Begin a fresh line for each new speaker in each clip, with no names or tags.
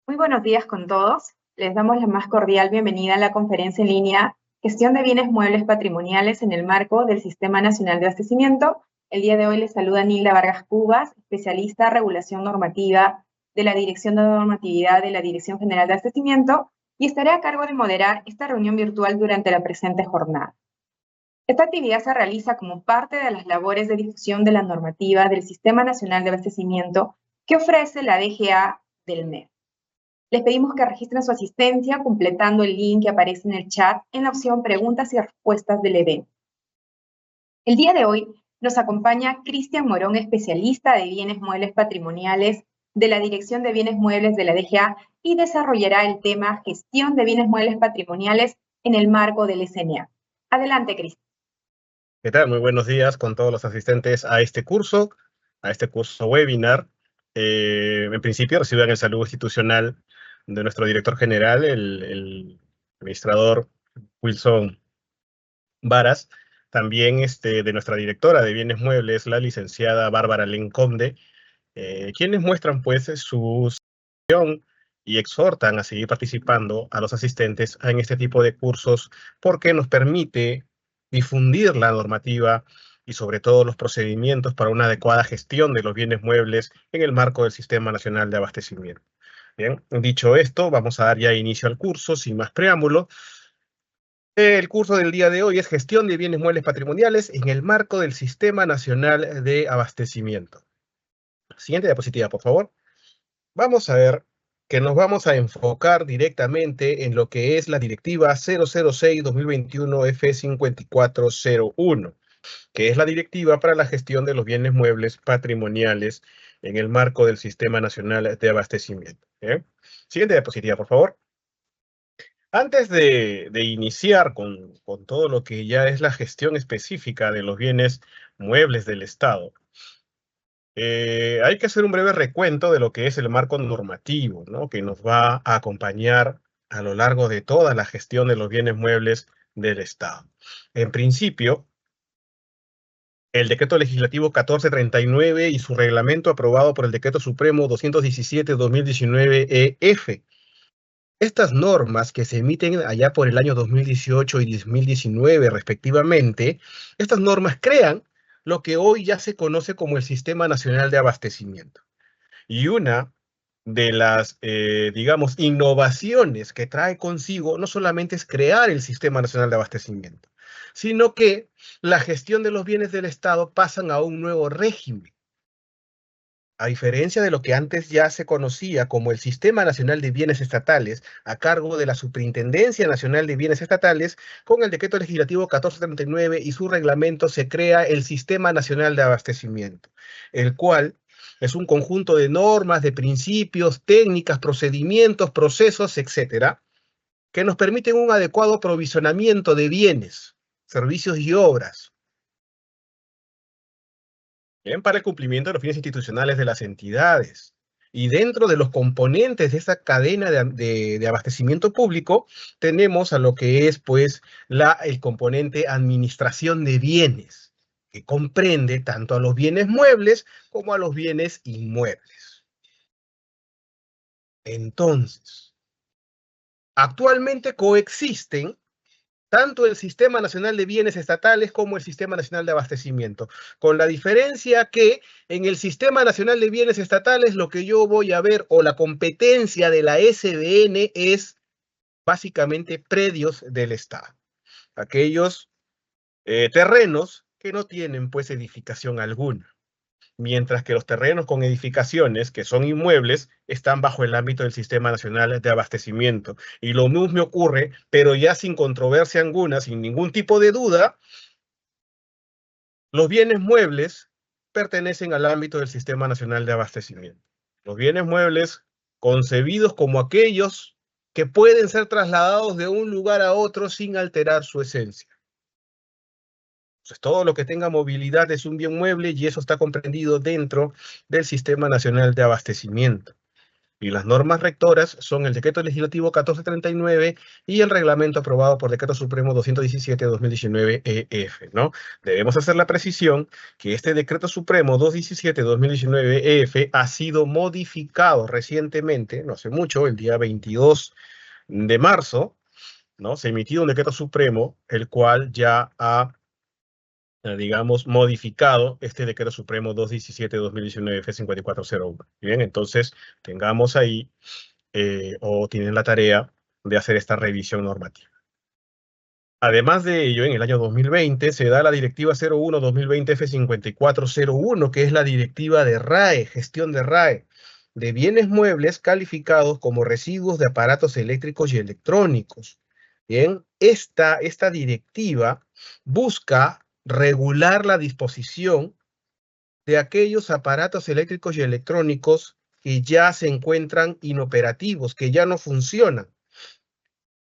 Muy buenos días con todos. Les damos la más cordial bienvenida a la conferencia en línea Gestión de Bienes Muebles Patrimoniales en el marco del Sistema Nacional de Abastecimiento. El día de hoy les saluda Nilda Vargas Cubas, especialista en regulación normativa de la Dirección de Normatividad de la Dirección General de Abastecimiento, y estaré a cargo de moderar esta reunión virtual durante la presente jornada. Esta actividad se realiza como parte de las labores de difusión de la normativa del Sistema Nacional de Abastecimiento que ofrece la DGA del MEF. Les pedimos que registren su asistencia completando el link que aparece en el chat en la opción Preguntas y Respuestas del evento. El día de hoy nos acompaña Cristian Morón, especialista de bienes muebles patrimoniales de la Dirección de Bienes Muebles de la DGA, y desarrollará el tema Gestión de Bienes Muebles Patrimoniales en el marco del SNA. Adelante, Cristian.
¿Qué tal? Muy buenos días con todos los asistentes a este curso webinar. En principio reciban el saludo institucional de nuestro director general, el administrador Wilson Varas, también de nuestra directora de bienes muebles, la licenciada Bárbara Lenconde, quienes muestran pues su satisfacción y exhortan a seguir participando a los asistentes en este tipo de cursos porque nos permite difundir la normativa y sobre todo los procedimientos para una adecuada gestión de los bienes muebles en el marco del Sistema Nacional de Abastecimiento. Bien, dicho esto, vamos a dar ya inicio al curso sin más preámbulo. El curso del día de hoy es Gestión de Bienes Muebles Patrimoniales en el marco del Sistema Nacional de Abastecimiento. Siguiente diapositiva, por favor. Vamos a ver que nos vamos a enfocar directamente en lo que es la Directiva 006-2021-F5401, que es la directiva para la gestión de los bienes muebles patrimoniales en el marco del Sistema Nacional de Abastecimiento. Siguiente diapositiva, por favor. Antes de iniciar con todo lo que ya es la gestión específica de los bienes muebles del Estado, hay que hacer un breve recuento de lo que es el marco normativo, ¿no?, que nos va a acompañar a lo largo de toda la gestión de los bienes muebles del Estado. En principio, el Decreto Legislativo 1439 y su reglamento aprobado por el Decreto Supremo 217-2019-EF. Estas normas que se emiten allá por el año 2018 y 2019 respectivamente, estas normas crean lo que hoy ya se conoce como el Sistema Nacional de Abastecimiento. Y una de las, digamos, innovaciones que trae consigo no solamente es crear el Sistema Nacional de Abastecimiento, sino que la gestión de los bienes del Estado pasan a un nuevo régimen. A diferencia de lo que antes ya se conocía como el Sistema Nacional de Bienes Estatales, a cargo de la Superintendencia Nacional de Bienes Estatales, con el Decreto Legislativo 1439 y su reglamento se crea el Sistema Nacional de Abastecimiento, el cual es un conjunto de normas, de principios, técnicas, procedimientos, procesos, etcétera, que nos permiten un adecuado aprovisionamiento de bienes, servicios y obras, bien, para el cumplimiento de los fines institucionales de las entidades. Y dentro de los componentes de esta cadena de abastecimiento público, tenemos a lo que es, pues, el componente administración de bienes, que comprende tanto a los bienes muebles como a los bienes inmuebles. Entonces, actualmente coexisten tanto el Sistema Nacional de Bienes Estatales como el Sistema Nacional de Abastecimiento, con la diferencia que en el Sistema Nacional de Bienes Estatales lo que yo voy a ver, o la competencia de la SBN, es básicamente predios del Estado. Aquellos terrenos que no tienen pues edificación alguna, mientras que los terrenos con edificaciones, que son inmuebles, están bajo el ámbito del Sistema Nacional de Abastecimiento. Y lo mismo ocurre, pero ya sin controversia alguna, sin ningún tipo de duda, los bienes muebles pertenecen al ámbito del Sistema Nacional de Abastecimiento. Los bienes muebles concebidos como aquellos que pueden ser trasladados de un lugar a otro sin alterar su esencia. Entonces, todo lo que tenga movilidad es un bien mueble y eso está comprendido dentro del Sistema Nacional de Abastecimiento. Y las normas rectoras son el Decreto Legislativo 1439 y el reglamento aprobado por Decreto Supremo 217-2019-EF, ¿no? Debemos hacer la precisión que este Decreto Supremo 217-2019-EF ha sido modificado recientemente, no hace mucho, el día 22 de marzo, ¿no? Se emitió un Decreto Supremo, el cual ya ha digamos, modificado este Decreto Supremo 217-2019 F5401. Bien, entonces tengamos ahí o tienen la tarea de hacer esta revisión normativa. Además de ello, en el año 2020 se da la Directiva 01-2020 F5401, que es la directiva de RAE, gestión de RAE, de bienes muebles calificados como residuos de aparatos eléctricos y electrónicos. Bien, esta directiva busca regular la disposición de aquellos aparatos eléctricos y electrónicos que ya se encuentran inoperativos, que ya no funcionan,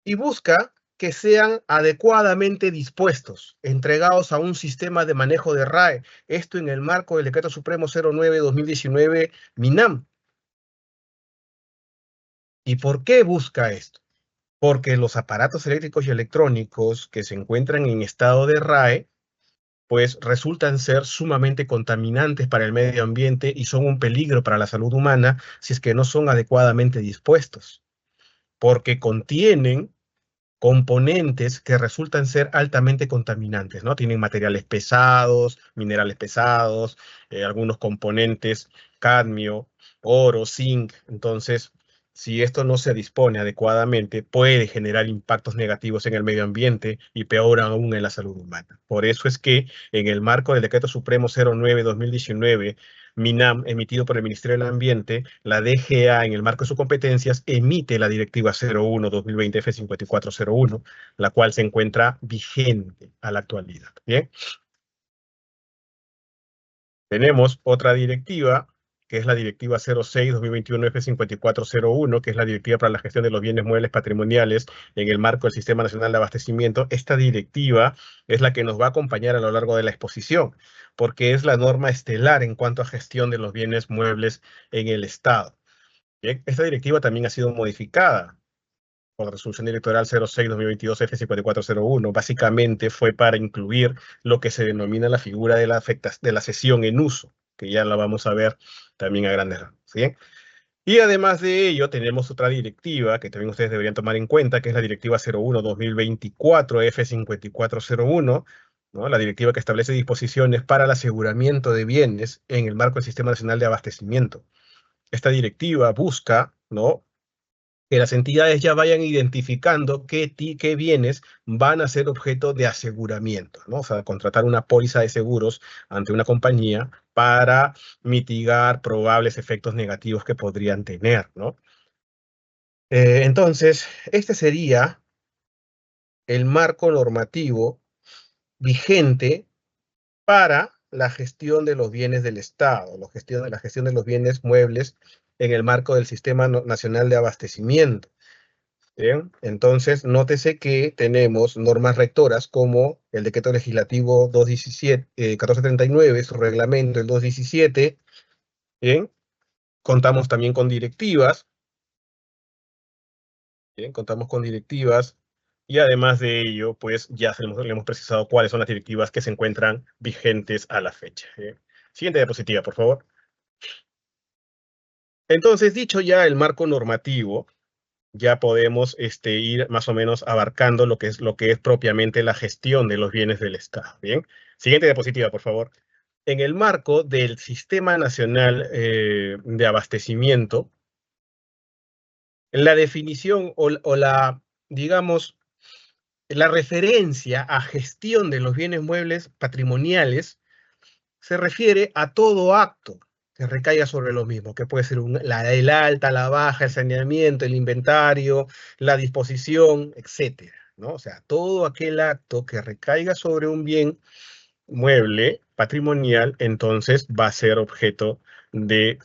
y busca que sean adecuadamente dispuestos, entregados a un sistema de manejo de RAE, esto en el marco del Decreto Supremo 09-2019 MINAM. ¿Y por qué busca esto? Porque los aparatos eléctricos y electrónicos que se encuentran en estado de RAE pues resultan ser sumamente contaminantes para el medio ambiente y son un peligro para la salud humana si es que no son adecuadamente dispuestos, porque contienen componentes que resultan ser altamente contaminantes, ¿no? Tienen materiales pesados, minerales pesados, algunos componentes, cadmio, oro, zinc. Entonces, si esto no se dispone adecuadamente, puede generar impactos negativos en el medio ambiente y peor aún en la salud humana. Por eso es que en el marco del Decreto Supremo 09-2019, MINAM, emitido por el Ministerio del Ambiente, la DGA, en el marco de sus competencias, emite la Directiva 01-2020 F5401, la cual se encuentra vigente a la actualidad. Bien. Tenemos otra directiva, que es la Directiva 06-2021 F5401, que es la Directiva para la Gestión de los Bienes Muebles Patrimoniales en el marco del Sistema Nacional de Abastecimiento. Esta directiva es la que nos va a acompañar a lo largo de la exposición, porque es la norma estelar en cuanto a gestión de los bienes muebles en el Estado. Bien, esta directiva también ha sido modificada por la Resolución Directoral 06-2022 F5401. Básicamente fue para incluir lo que se denomina la figura de la cesión en uso, que ya la vamos a ver también a grandes rasgos. ¿Sí? Y además de ello, tenemos otra directiva que también ustedes deberían tomar en cuenta, que es la Directiva 01-2024 F5401, ¿no? La directiva que establece disposiciones para el aseguramiento de bienes en el marco del Sistema Nacional de Abastecimiento. Esta directiva busca, ¿no?, que las entidades ya vayan identificando qué bienes van a ser objeto de aseguramiento, ¿no? O sea, contratar una póliza de seguros ante una compañía para mitigar probables efectos negativos que podrían tener, ¿no? Entonces, este sería el marco normativo vigente para la gestión de los bienes del Estado, la gestión de los bienes muebles en el marco del Sistema Nacional de Abastecimiento. Bien, entonces nótese que tenemos normas rectoras como el Decreto Legislativo 1439, su reglamento el 217. Bien, contamos también con directivas. Bien, contamos con directivas. Y además de ello, pues ya le hemos precisado cuáles son las directivas que se encuentran vigentes a la fecha. Siguiente diapositiva, por favor. Entonces, dicho ya el marco normativo, ya podemos ir más o menos abarcando lo que es propiamente la gestión de los bienes del Estado. Bien, siguiente diapositiva, por favor. En el marco del Sistema Nacional de Abastecimiento, la definición o la, digamos, la referencia a gestión de los bienes muebles patrimoniales se refiere a todo acto que recaiga sobre lo mismo, que puede ser el alta, la baja, el saneamiento, el inventario, la disposición, etcétera, ¿no? O sea, todo aquel acto que recaiga sobre un bien mueble patrimonial, entonces va a ser objeto de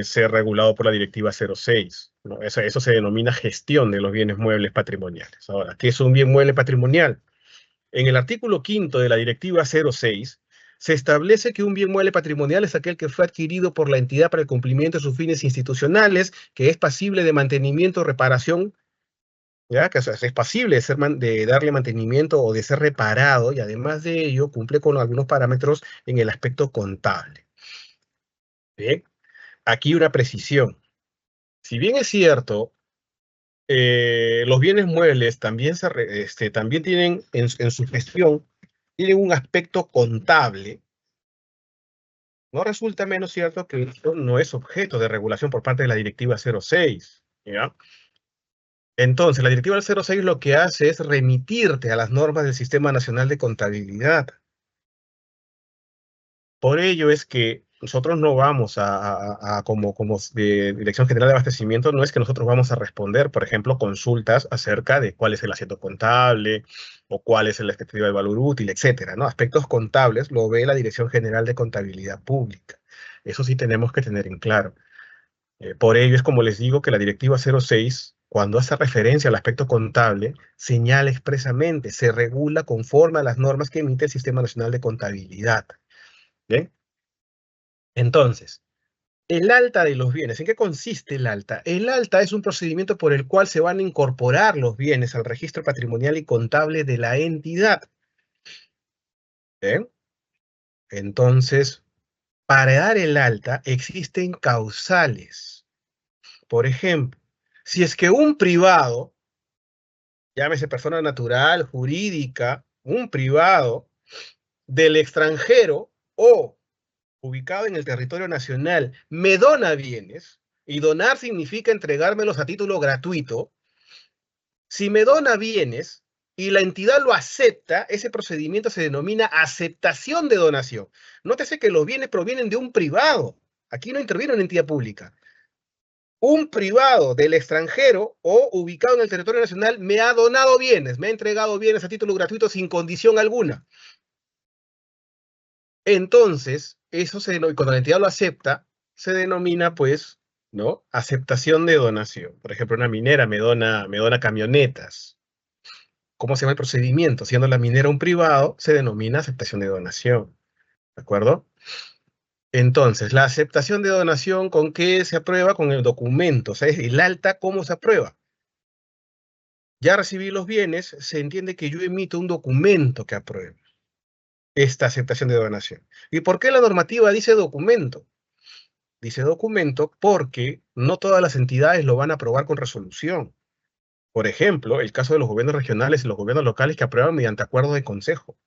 ser regulado por la Directiva 06, ¿no? Eso se denomina gestión de los bienes muebles patrimoniales. Ahora, ¿qué es un bien mueble patrimonial? En el artículo 5 de la Directiva 06 Se establece que un bien mueble patrimonial es aquel que fue adquirido por la entidad para el cumplimiento de sus fines institucionales, que es pasible de mantenimiento o reparación, ¿ya? Que o sea, es pasible de, de darle mantenimiento o de ser reparado, y además de ello cumple con algunos parámetros en el aspecto contable. Bien, aquí una precisión. Si bien es cierto, los bienes muebles también, también tienen en su gestión, tienen un aspecto contable. No resulta menos cierto que esto no es objeto de regulación por parte de la Directiva 06, ¿ya? Entonces, la Directiva 06 lo que hace es remitirte a las normas del Sistema Nacional de Contabilidad. Por ello es que nosotros no vamos como de Dirección General de Abastecimiento, no es que nosotros vamos a responder, por ejemplo, consultas acerca de cuál es el asiento contable o cuál es la expectativa de valor útil, etcétera, ¿no? Aspectos contables lo ve la Dirección General de Contabilidad Pública. Eso sí tenemos que tener en claro. Por ello es como les digo que la Directiva 06, cuando hace referencia al aspecto contable, señala expresamente, se regula conforme a las normas que emite el Sistema Nacional de Contabilidad. ¿Bien? Entonces, el alta de los bienes, ¿en qué consiste el alta? El alta es un procedimiento por el cual se van a incorporar los bienes al registro patrimonial y contable de la entidad. ¿Bien? Entonces, para dar el alta existen causales. Por ejemplo, si es que un privado, llámese persona natural, jurídica, un privado del extranjero o ubicado en el territorio nacional, me dona bienes, y donar significa entregármelos a título gratuito. Si me dona bienes y la entidad lo acepta, ese procedimiento se denomina aceptación de donación. Nótese que los bienes provienen de un privado. Aquí no interviene una entidad pública. Un privado del extranjero o ubicado en el territorio nacional me ha donado bienes, me ha entregado bienes a título gratuito sin condición alguna. Entonces, cuando la entidad lo acepta, se denomina, pues, ¿no? Aceptación de donación. Por ejemplo, una minera me dona camionetas. ¿Cómo se llama el procedimiento? Siendo la minera un privado, se denomina aceptación de donación. ¿De acuerdo? Entonces, la aceptación de donación, ¿con qué se aprueba? Con el documento. O sea, el alta, ¿cómo se aprueba? Ya recibí los bienes, se entiende que yo emito un documento que apruebe esta aceptación de donación. ¿Y por qué la normativa dice documento? Dice documento porque no todas las entidades lo van a aprobar con resolución. Por ejemplo, el caso de los gobiernos regionales y los gobiernos locales que aprueban mediante acuerdo de consejo.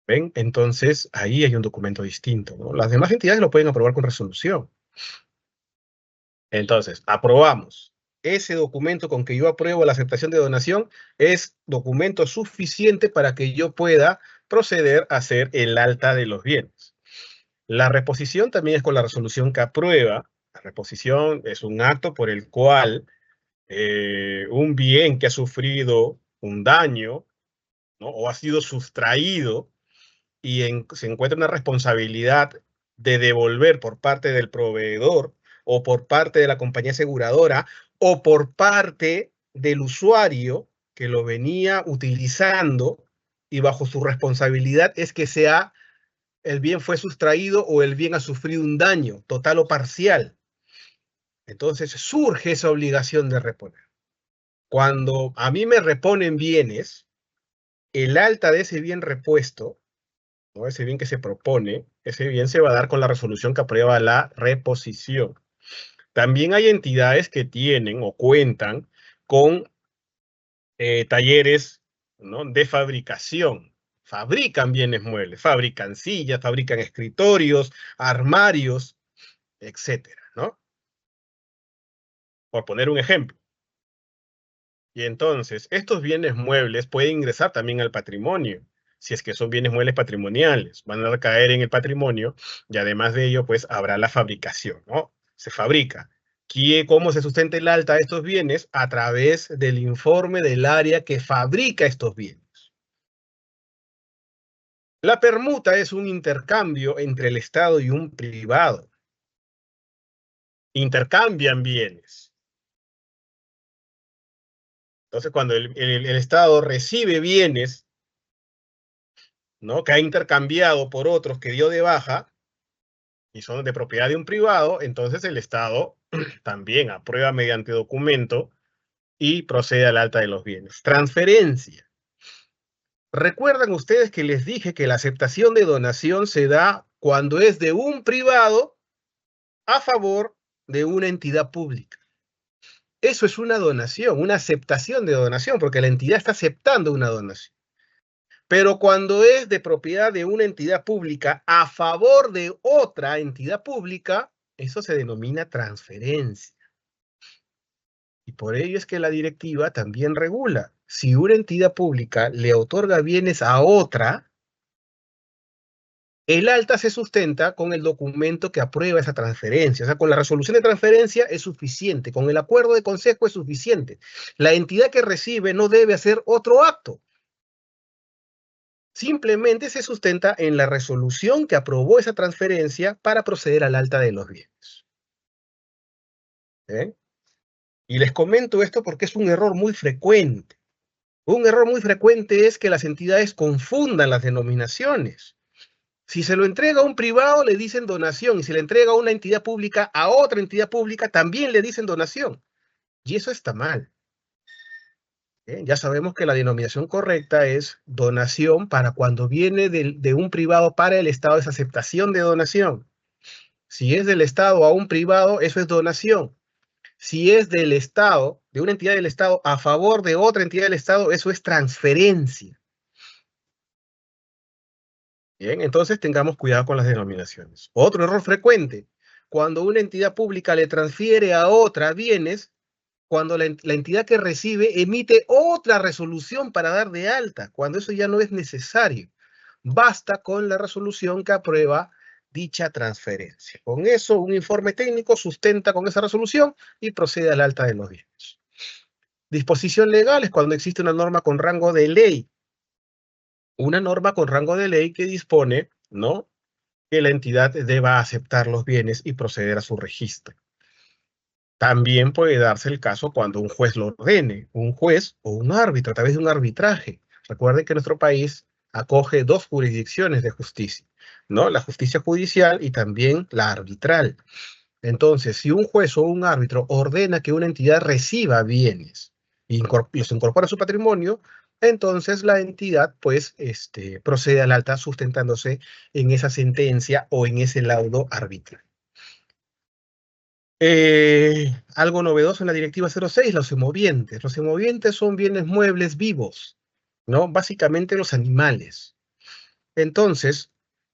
¿Ven? Entonces, ahí hay un documento distinto, ¿no? Las demás entidades lo pueden aprobar con resolución. Entonces, aprobamos. Ese documento con que yo apruebo la aceptación de donación es documento suficiente para que yo pueda proceder a hacer el alta de los bienes. La reposición también es con la resolución que aprueba. La reposición es un acto por el cual un bien que ha sufrido un daño, ¿no? O ha sido sustraído y se encuentra una responsabilidad de devolver por parte del proveedor o por parte de la compañía aseguradora o por parte del usuario que lo venía utilizando y bajo su responsabilidad es que el bien fue sustraído o el bien ha sufrido un daño total o parcial. Entonces surge esa obligación de reponer. Cuando a mí me reponen bienes, el alta de ese bien repuesto, ¿no? Ese bien que se propone, ese bien se va a dar con la resolución que aprueba la reposición. También hay entidades que tienen o cuentan con talleres, ¿no? De fabricación. Fabrican bienes muebles, fabrican sillas, fabrican escritorios, armarios, etcétera, ¿no? Por poner un ejemplo. Y entonces, estos bienes muebles pueden ingresar también al patrimonio, si es que son bienes muebles patrimoniales, van a recaer en el patrimonio y además de ello, pues habrá la fabricación, ¿no? Se fabrica. ¿Cómo se sustenta el alta de estos bienes? A través del informe del área que fabrica estos bienes. La permuta es un intercambio entre el Estado y un privado. Intercambian bienes. Entonces, cuando el Estado recibe bienes, ¿no? Que ha intercambiado por otros que dio de baja y son de propiedad de un privado, entonces el Estado también aprueba mediante documento y procede al alta de los bienes. Transferencia. ¿Recuerdan ustedes que les dije que la aceptación de donación se da cuando es de un privado a favor de una entidad pública? Eso es una donación, una aceptación de donación, porque la entidad está aceptando una donación. Pero cuando es de propiedad de una entidad pública a favor de otra entidad pública, eso se denomina transferencia. Y por ello es que la directiva también regula. Si una entidad pública le otorga bienes a otra, el alta se sustenta con el documento que aprueba esa transferencia. O sea, con la resolución de transferencia es suficiente, con el acuerdo de consejo es suficiente. La entidad que recibe no debe hacer otro acto. Simplemente se sustenta en la resolución que aprobó esa transferencia para proceder al alta de los bienes. ¿Eh? Y les comento esto porque es un error muy frecuente. Un error muy frecuente es que las entidades confundan las denominaciones. Si se lo entrega a un privado, le dicen donación, y si le entrega a una entidad pública a otra entidad pública, también le dicen donación. Y eso está mal. Ya sabemos que la denominación correcta es donación para cuando viene de un privado para el Estado, es aceptación de donación. Si es del Estado a un privado, eso es donación. Si es del Estado, de una entidad del Estado a favor de otra entidad del Estado, eso es transferencia. Bien, entonces tengamos cuidado con las denominaciones. Otro error frecuente, cuando una entidad pública le transfiere a otra bienes, cuando la entidad que recibe emite otra resolución para dar de alta, cuando eso ya no es necesario. Basta con la resolución que aprueba dicha transferencia. Con eso, un informe técnico sustenta con esa resolución y procede al alta de los bienes. Disposición legal es cuando existe una norma con rango de ley. Una norma con rango de ley que dispone, ¿no?, que la entidad deba aceptar los bienes y proceder a su registro. También puede darse el caso cuando un juez lo ordene, un juez o un árbitro a través de un arbitraje. Recuerden que nuestro país acoge dos jurisdicciones de justicia, ¿no? La justicia judicial y también la arbitral. Entonces, si un juez o un árbitro ordena que una entidad reciba bienes y los incorpora a su patrimonio, entonces la entidad pues procede al alta sustentándose en esa sentencia o en ese laudo arbitral. Algo novedoso en la directiva 06, los semovientes. Los semovientes son bienes muebles vivos, ¿no? Básicamente los animales. Entonces,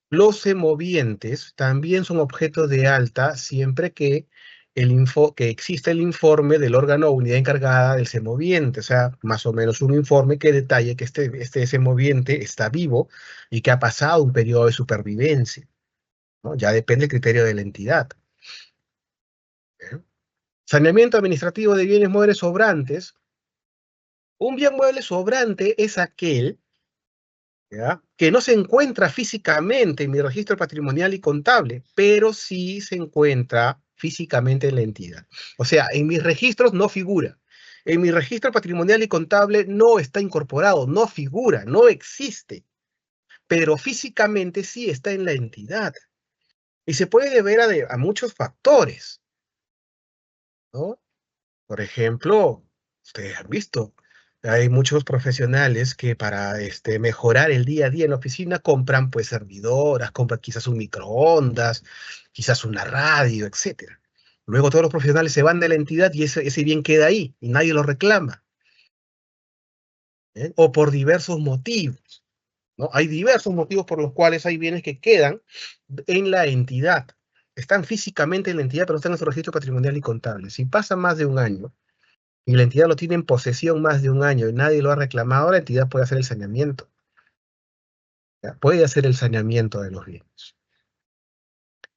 los semovientes también son objeto de alta siempre que exista el informe del órgano o unidad encargada del semoviente, o sea, más o menos un informe que detalle que este semoviente está vivo y que ha pasado un periodo de supervivencia, ¿no? Ya depende del criterio de la entidad. Saneamiento administrativo de bienes muebles sobrantes. Un bien mueble sobrante es aquel, ¿ya?, que no se encuentra físicamente en mi registro patrimonial y contable, pero sí se encuentra físicamente en la entidad. O sea, en mis registros no figura. En mi registro patrimonial y contable no está incorporado, no figura, no existe. Pero físicamente sí está en la entidad. Y se puede deber a muchos factores, ¿no? Por ejemplo, ustedes han visto, hay muchos profesionales que para mejorar el día a día en la oficina compran pues servidoras, compran quizás un microondas, quizás una radio, etc. Luego todos los profesionales se van de la entidad y ese bien queda ahí y nadie lo reclama. O por diversos motivos, ¿no? Hay diversos motivos por los cuales hay bienes que quedan en la entidad. Están físicamente en la entidad, pero no están en su registro patrimonial y contable. Si pasa más de un año, y la entidad lo tiene en posesión más de un año y nadie lo ha reclamado, la entidad puede hacer el saneamiento. ¿Ya? Puede hacer el saneamiento de los bienes.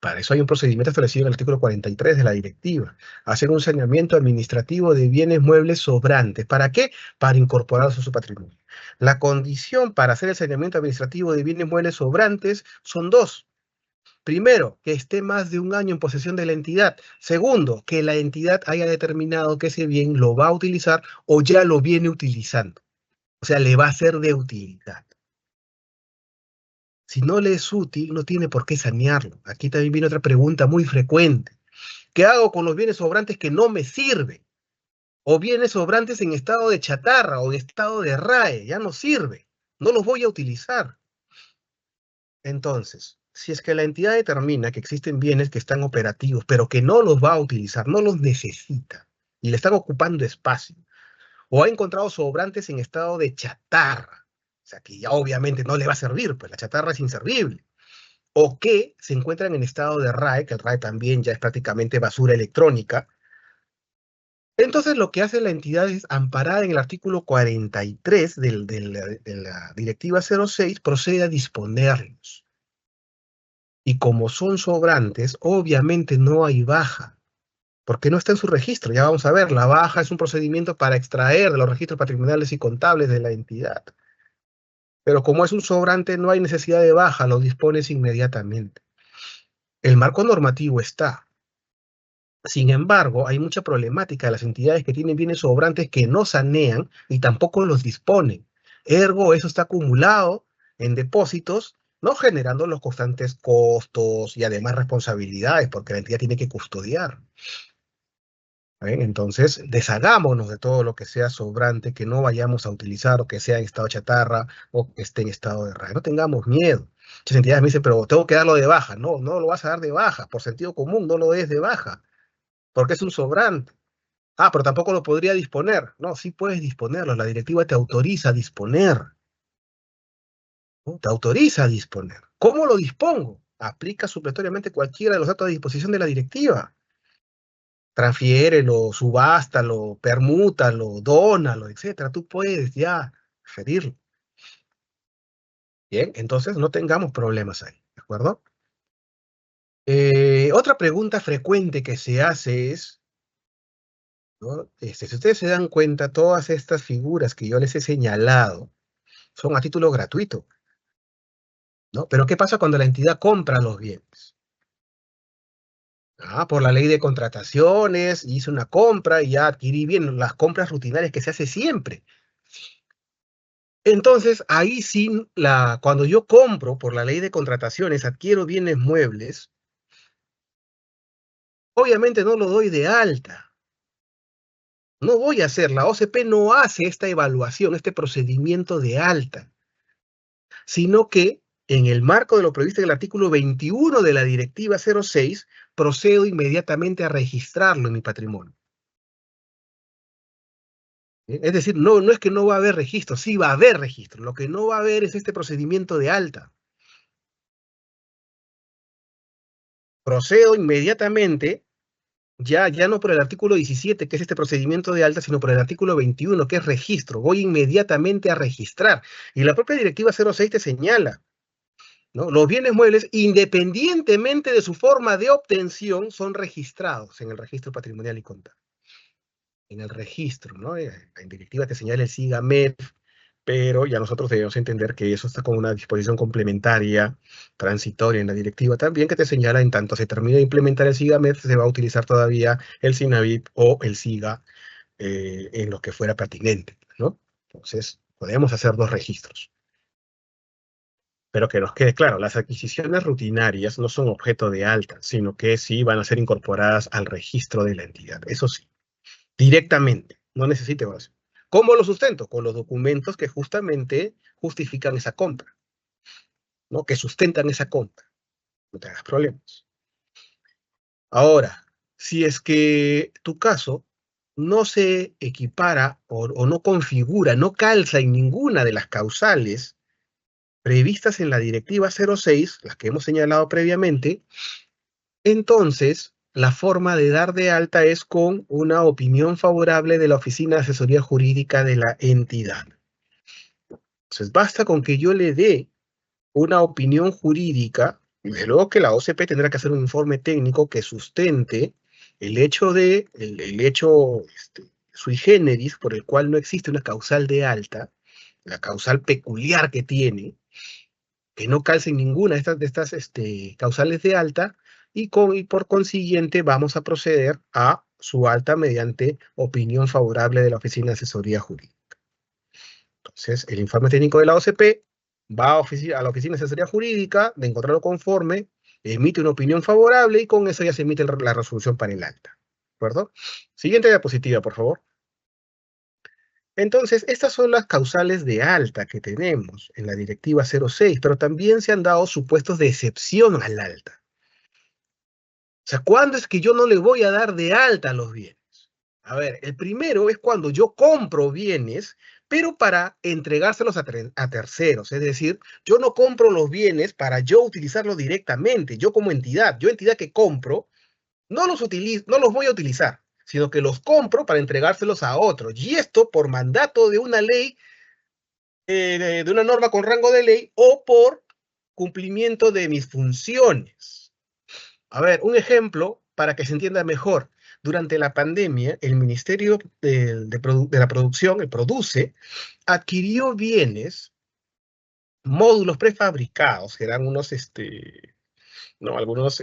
Para eso hay un procedimiento establecido en el artículo 43 de la directiva. Hacer un saneamiento administrativo de bienes muebles sobrantes. ¿Para qué? Para incorporarlos a su patrimonio. La condición para hacer el saneamiento administrativo de bienes muebles sobrantes son dos. Primero, que esté más de un año en posesión de la entidad. Segundo, que la entidad haya determinado que ese bien lo va a utilizar o ya lo viene utilizando. O sea, le va a ser de utilidad. Si no le es útil, no tiene por qué sanearlo. Aquí también viene otra pregunta muy frecuente. ¿Qué hago con los bienes sobrantes que no me sirven? O bienes sobrantes en estado de chatarra o en estado de RAE, ya no sirve. No los voy a utilizar. Entonces, si es que la entidad determina que existen bienes que están operativos, pero que no los va a utilizar, no los necesita, y le están ocupando espacio, o ha encontrado sobrantes en estado de chatarra, o sea que ya obviamente no le va a servir, pues la chatarra es inservible, o que se encuentran en estado de RAE, que el RAE también ya es prácticamente basura electrónica, entonces lo que hace la entidad es, amparada en el artículo 43 de la Directiva 06, procede a disponerlos. Y como son sobrantes, obviamente no hay baja, porque no está en su registro. Ya vamos a ver, la baja es un procedimiento para extraer de los registros patrimoniales y contables de la entidad. Pero como es un sobrante, no hay necesidad de baja, lo dispones inmediatamente. El marco normativo está. Sin embargo, hay mucha problemática de las entidades que tienen bienes sobrantes que no sanean y tampoco los disponen. Ergo, eso está acumulado en depósitos, no generando los constantes costos y además responsabilidades, porque la entidad tiene que custodiar. ¿Ven? Entonces, deshagámonos de todo lo que sea sobrante, que no vayamos a utilizar, o que sea en estado de chatarra, o que esté en estado de RAE. No tengamos miedo. Muchas entidades me dicen, pero tengo que darlo de baja. No, no lo vas a dar de baja. Por sentido común, no lo des de baja, porque es un sobrante. Ah, pero tampoco lo podría disponer. No, sí puedes disponerlo. La directiva te autoriza a disponer, ¿no? Te autoriza a disponer. ¿Cómo lo dispongo? Aplica supletoriamente cualquiera de los datos de disposición de la directiva. Transfiérelo, subástalo, permútalo, dónalo, etcétera. Tú puedes ya referirlo. Bien, entonces no tengamos problemas ahí, ¿de acuerdo? Otra pregunta frecuente que se hace es, ¿no? Si ustedes se dan cuenta, todas estas figuras que yo les he señalado son a título gratuito, ¿no? Pero ¿qué pasa cuando la entidad compra los bienes? Ah, por la ley de contrataciones, hice una compra y ya adquirí bien las compras rutinarias que se hace siempre. Entonces, ahí sí, cuando yo compro por la ley de contrataciones, adquiero bienes muebles, obviamente no lo doy de alta. No voy a hacer, la OCP no hace esta evaluación, este procedimiento de alta, sino que en el marco de lo previsto en el artículo 21 de la Directiva 06, procedo inmediatamente a registrarlo en mi patrimonio. Es decir, no es que no va a haber registro, sí va a haber registro. Lo que no va a haber es este procedimiento de alta. Procedo inmediatamente, ya no por el artículo 17, que es este procedimiento de alta, sino por el artículo 21, que es registro. Voy inmediatamente a registrar. Y la propia Directiva 06 te señala, ¿no? Los bienes muebles, independientemente de su forma de obtención, son registrados en el registro patrimonial y contable. En el registro, ¿no? En directiva te señala el SIGAMEF, pero ya nosotros debemos entender que eso está con una disposición complementaria, transitoria en la directiva también, que te señala en tanto se termine de implementar el SIGAMEF, se va a utilizar todavía el SINAVIP o el SIGA en lo que fuera pertinente, ¿no? Entonces, podemos hacer dos registros. Pero que nos quede claro, las adquisiciones rutinarias no son objeto de alta, sino que sí van a ser incorporadas al registro de la entidad. Eso sí, directamente, no necesita evaluación. ¿Cómo lo sustento? Con los documentos que justamente justifican esa compra, ¿no? Que sustentan esa compra. No te hagas problemas. Ahora, si es que tu caso no se equipara o no configura, no calza en ninguna de las causales previstas en la Directiva 06, las que hemos señalado previamente, entonces la forma de dar de alta es con una opinión favorable de la Oficina de Asesoría Jurídica de la entidad. Entonces basta con que yo le dé una opinión jurídica, y desde luego que la OCP tendrá que hacer un informe técnico que sustente el hecho sui generis, por el cual no existe una causal de alta, la causal peculiar que tiene, que no calce en ninguna de estas causales de alta, y por consiguiente vamos a proceder a su alta mediante opinión favorable de la Oficina de Asesoría Jurídica. Entonces, el informe técnico de la OCP va a la oficina de asesoría jurídica, de encontrarlo conforme, emite una opinión favorable y con eso ya se emite la resolución para el alta. ¿De acuerdo? Siguiente diapositiva, por favor. Entonces, estas son las causales de alta que tenemos en la Directiva 06, pero también se han dado supuestos de excepción al alta. O sea, ¿cuándo es que yo no le voy a dar de alta a los bienes? A ver, el primero es cuando yo compro bienes, pero para entregárselos a terceros. Es decir, yo no compro los bienes para yo utilizarlos directamente, yo como entidad, yo entidad que compro, no los utilizo, no los voy a utilizar, sino que los compro para entregárselos a otros. Y esto por mandato de una ley, de una norma con rango de ley o por cumplimiento de mis funciones. A ver, un ejemplo para que se entienda mejor. Durante la pandemia, el Ministerio de la Producción, el Produce, adquirió bienes, módulos prefabricados, que eran unos, no, algunos,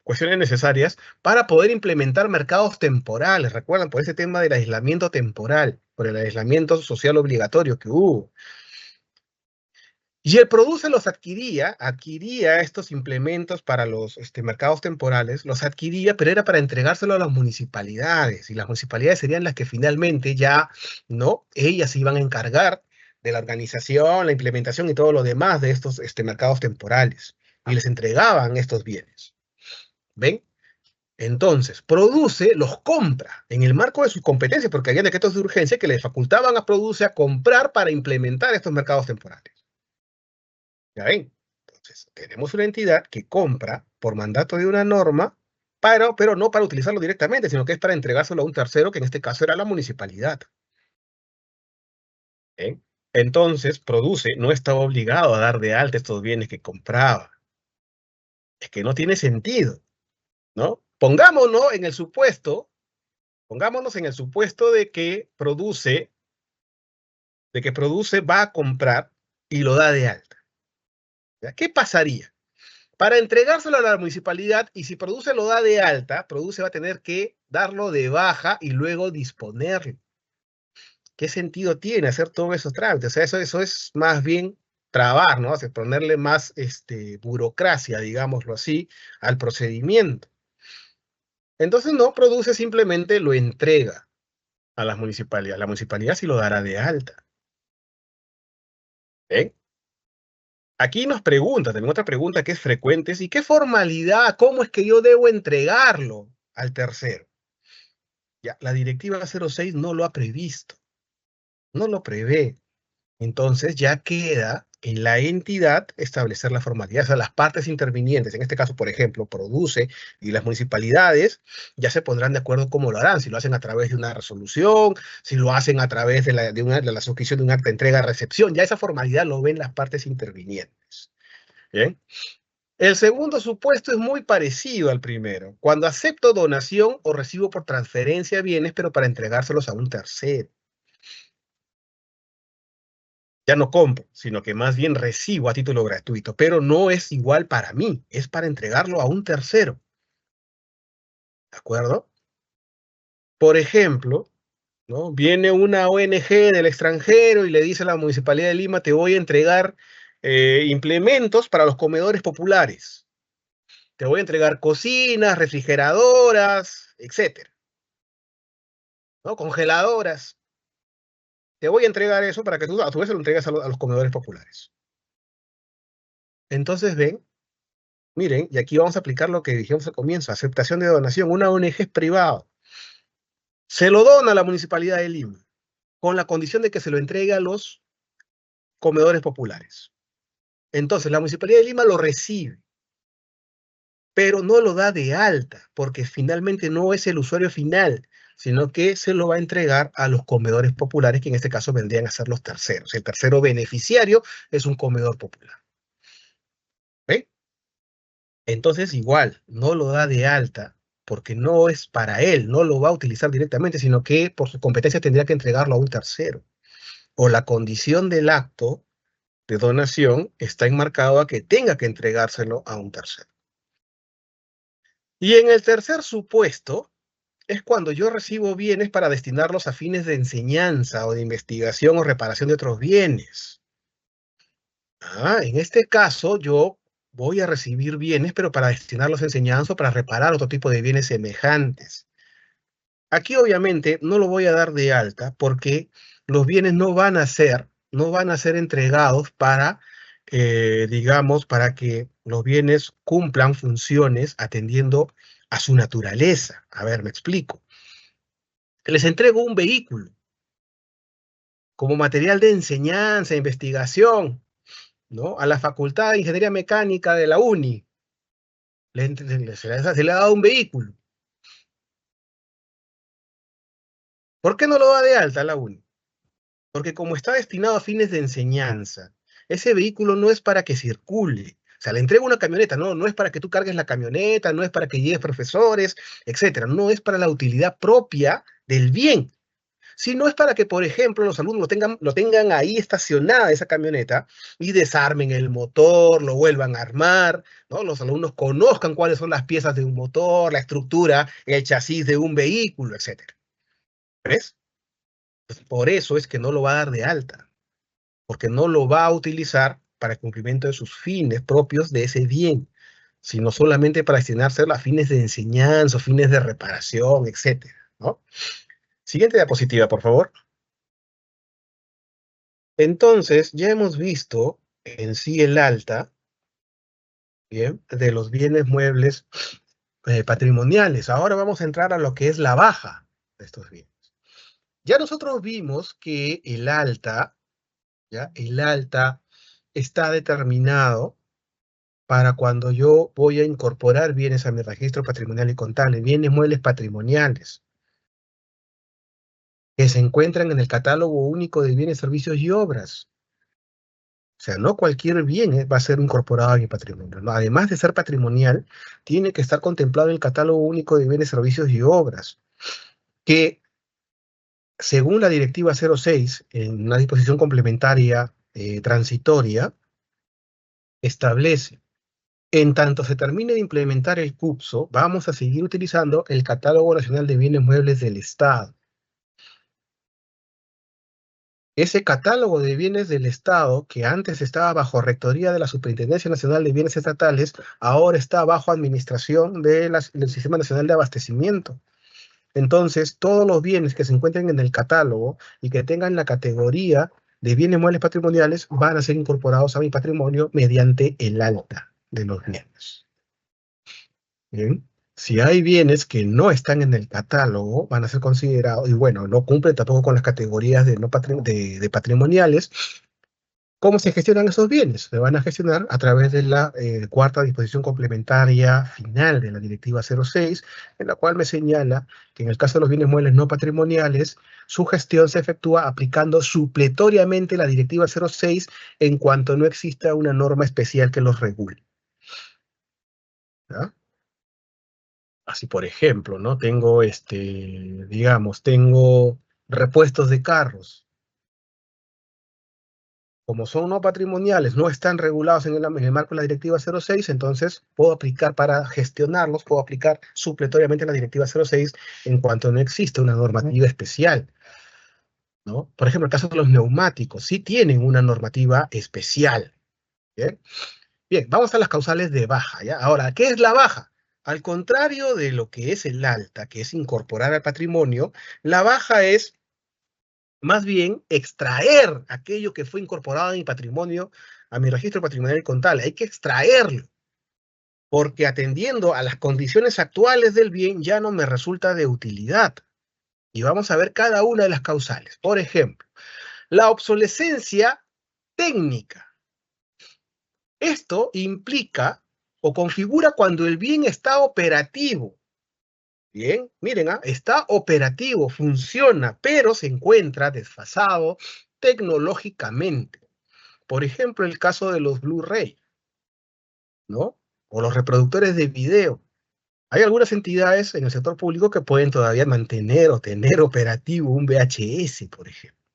cuestiones necesarias para poder implementar mercados temporales. Recuerdan, por ese tema del aislamiento temporal, por el aislamiento social obligatorio que hubo. Y el Produce los adquiría estos implementos para los mercados temporales, los adquiría, pero era para entregárselo a las municipalidades, y las municipalidades serían las que finalmente ya, ¿no? Ellas se iban a encargar de la organización, la implementación y todo lo demás de estos mercados temporales, y les entregaban estos bienes. ¿Ven? Entonces, Produce los compra en el marco de sus competencias, porque había decretos de urgencia que le facultaban a Produce a comprar para implementar estos mercados temporales. ¿Ya ven? Entonces, tenemos una entidad que compra por mandato de una norma, pero no para utilizarlo directamente, sino que es para entregárselo a un tercero, que en este caso era la municipalidad. ¿Ven? Entonces, Produce no estaba obligado a dar de alta estos bienes que compraba. Es que no tiene sentido, ¿no? Pongámonos en el supuesto de que Produce va a comprar y lo da de alta. ¿Ya? ¿Qué pasaría? Para entregárselo a la municipalidad, y si Produce lo da de alta, Produce va a tener que darlo de baja y luego disponerlo. ¿Qué sentido tiene hacer todos esos trámites? O sea, eso es más bien trabar, ¿no? O sea, ponerle más burocracia, digámoslo así, al procedimiento. Entonces no, Produce simplemente lo entrega a las municipalidades. La municipalidad sí lo dará de alta. ¿Ven? Aquí nos pregunta, tenemos otra pregunta que es frecuente, ¿y qué formalidad, cómo es que yo debo entregarlo al tercero? Ya, la directiva 06 no lo ha previsto, no lo prevé. Entonces ya queda en la entidad establecer la formalidad. O sea, las partes intervinientes, en este caso, por ejemplo, Produce y las municipalidades, ya se pondrán de acuerdo cómo lo harán, si lo hacen a través de una resolución, si lo hacen a través de la suscripción de un acta de entrega-recepción, ya esa formalidad lo ven las partes intervinientes. ¿Bien? El segundo supuesto es muy parecido al primero. Cuando acepto donación o recibo por transferencia bienes, pero para entregárselos a un tercero. Ya no compro, sino que más bien recibo a título gratuito, pero no es igual para mí, es para entregarlo a un tercero. ¿De acuerdo? Por ejemplo, ¿no? Viene una ONG del extranjero y le dice a la Municipalidad de Lima, te voy a entregar implementos para los comedores populares. Te voy a entregar cocinas, refrigeradoras, etcétera, ¿no? Congeladoras. Te voy a entregar eso para que tú a tu vez se lo entregues a los comedores populares. Entonces ven, miren, y aquí vamos a aplicar lo que dijimos al comienzo, aceptación de donación. Una ONG es privado. Se lo dona a la Municipalidad de Lima, con la condición de que se lo entregue a los comedores populares. Entonces la Municipalidad de Lima lo recibe, pero no lo da de alta, porque finalmente no es el usuario final, sino que se lo va a entregar a los comedores populares, que en este caso vendrían a ser los terceros. El tercero beneficiario es un comedor popular. ¿Ve? Entonces igual, no lo da de alta, porque no es para él, no lo va a utilizar directamente, sino que por su competencia tendría que entregarlo a un tercero. O la condición del acto de donación está enmarcado a que tenga que entregárselo a un tercero. Y en el tercer supuesto, es cuando yo recibo bienes para destinarlos a fines de enseñanza o de investigación o reparación de otros bienes. En este caso yo voy a recibir bienes, pero para destinarlos a enseñanza o para reparar otro tipo de bienes semejantes. Aquí obviamente no lo voy a dar de alta porque los bienes no van a ser entregados para, digamos, para que los bienes cumplan funciones atendiendo a su naturaleza. A ver, me explico. Les entrego un vehículo como material de enseñanza, investigación, ¿no? A la Facultad de Ingeniería Mecánica de la UNI. Se le ha dado un vehículo. ¿Por qué no lo da de alta a la UNI? Porque como está destinado a fines de enseñanza, ese vehículo no es para que circule. O sea, le entrego una camioneta, no es para que tú cargues la camioneta, no es para que lleves profesores, etcétera. No es para la utilidad propia del bien, sino es para que, por ejemplo, los alumnos lo tengan ahí estacionada esa camioneta y desarmen el motor, lo vuelvan a armar, ¿no? Los alumnos conozcan cuáles son las piezas de un motor, la estructura, el chasis de un vehículo, etcétera. ¿Ves? Por eso es que no lo va a dar de alta, porque no lo va a utilizar para el cumplimiento de sus fines propios de ese bien, sino solamente para destinarse a fines de enseñanza, fines de reparación, etcétera, ¿no? Siguiente diapositiva, por favor. Entonces, ya hemos visto en sí el alta, ¿bien?, de los bienes muebles patrimoniales. Ahora vamos a entrar a lo que es la baja de estos bienes. Ya nosotros vimos que el alta, ¿ya? El alta está determinado para cuando yo voy a incorporar bienes a mi registro patrimonial y contable, bienes muebles patrimoniales, que se encuentran en el catálogo único de bienes, servicios y obras. O sea, no cualquier bien va a ser incorporado a mi patrimonio, ¿no? Además de ser patrimonial, tiene que estar contemplado en el catálogo único de bienes, servicios y obras, que según la Directiva 06, en una disposición complementaria transitoria, establece: en tanto se termine de implementar el CUPSO, vamos a seguir utilizando el Catálogo Nacional de Bienes Muebles del Estado. Ese catálogo de bienes del Estado, que antes estaba bajo rectoría de la Superintendencia Nacional de Bienes Estatales, ahora está bajo administración del Sistema Nacional de Abastecimiento. Entonces, todos los bienes que se encuentren en el catálogo y que tengan la categoría de bienes muebles patrimoniales van a ser incorporados a mi patrimonio mediante el alta de los bienes. Bien. Si hay bienes que no están en el catálogo, van a ser considerados, y bueno, no cumplen tampoco con las categorías de patrimoniales. ¿Cómo se gestionan esos bienes? Se van a gestionar a través de la cuarta disposición complementaria final de la Directiva 06, en la cual me señala que en el caso de los bienes muebles no patrimoniales, su gestión se efectúa aplicando supletoriamente la Directiva 06 en cuanto no exista una norma especial que los regule. ¿Ya? Así, por ejemplo, ¿no? Tengo, digamos, tengo repuestos de carros. Como son no patrimoniales, no están regulados en el marco de la Directiva 06, entonces puedo aplicar para gestionarlos, puedo aplicar supletoriamente la Directiva 06 en cuanto no existe una normativa especial, ¿no? Por ejemplo, el caso de los neumáticos, sí tienen una normativa especial, ¿bien? Bien, vamos a las causales de baja, ¿ya? Ahora, ¿qué es la baja? Al contrario de lo que es el alta, que es incorporar al patrimonio, la baja es más bien extraer aquello que fue incorporado a mi patrimonio, a mi registro patrimonial y contable. Hay que extraerlo, porque atendiendo a las condiciones actuales del bien ya no me resulta de utilidad. Y vamos a ver cada una de las causales. Por ejemplo, la obsolescencia técnica. Esto implica o configura cuando el bien está operativo. Bien, miren, está operativo, funciona, pero se encuentra desfasado tecnológicamente. Por ejemplo, el caso de los Blu-ray, ¿no? O los reproductores de video. Hay algunas entidades en el sector público que pueden todavía mantener o tener operativo un VHS, por ejemplo,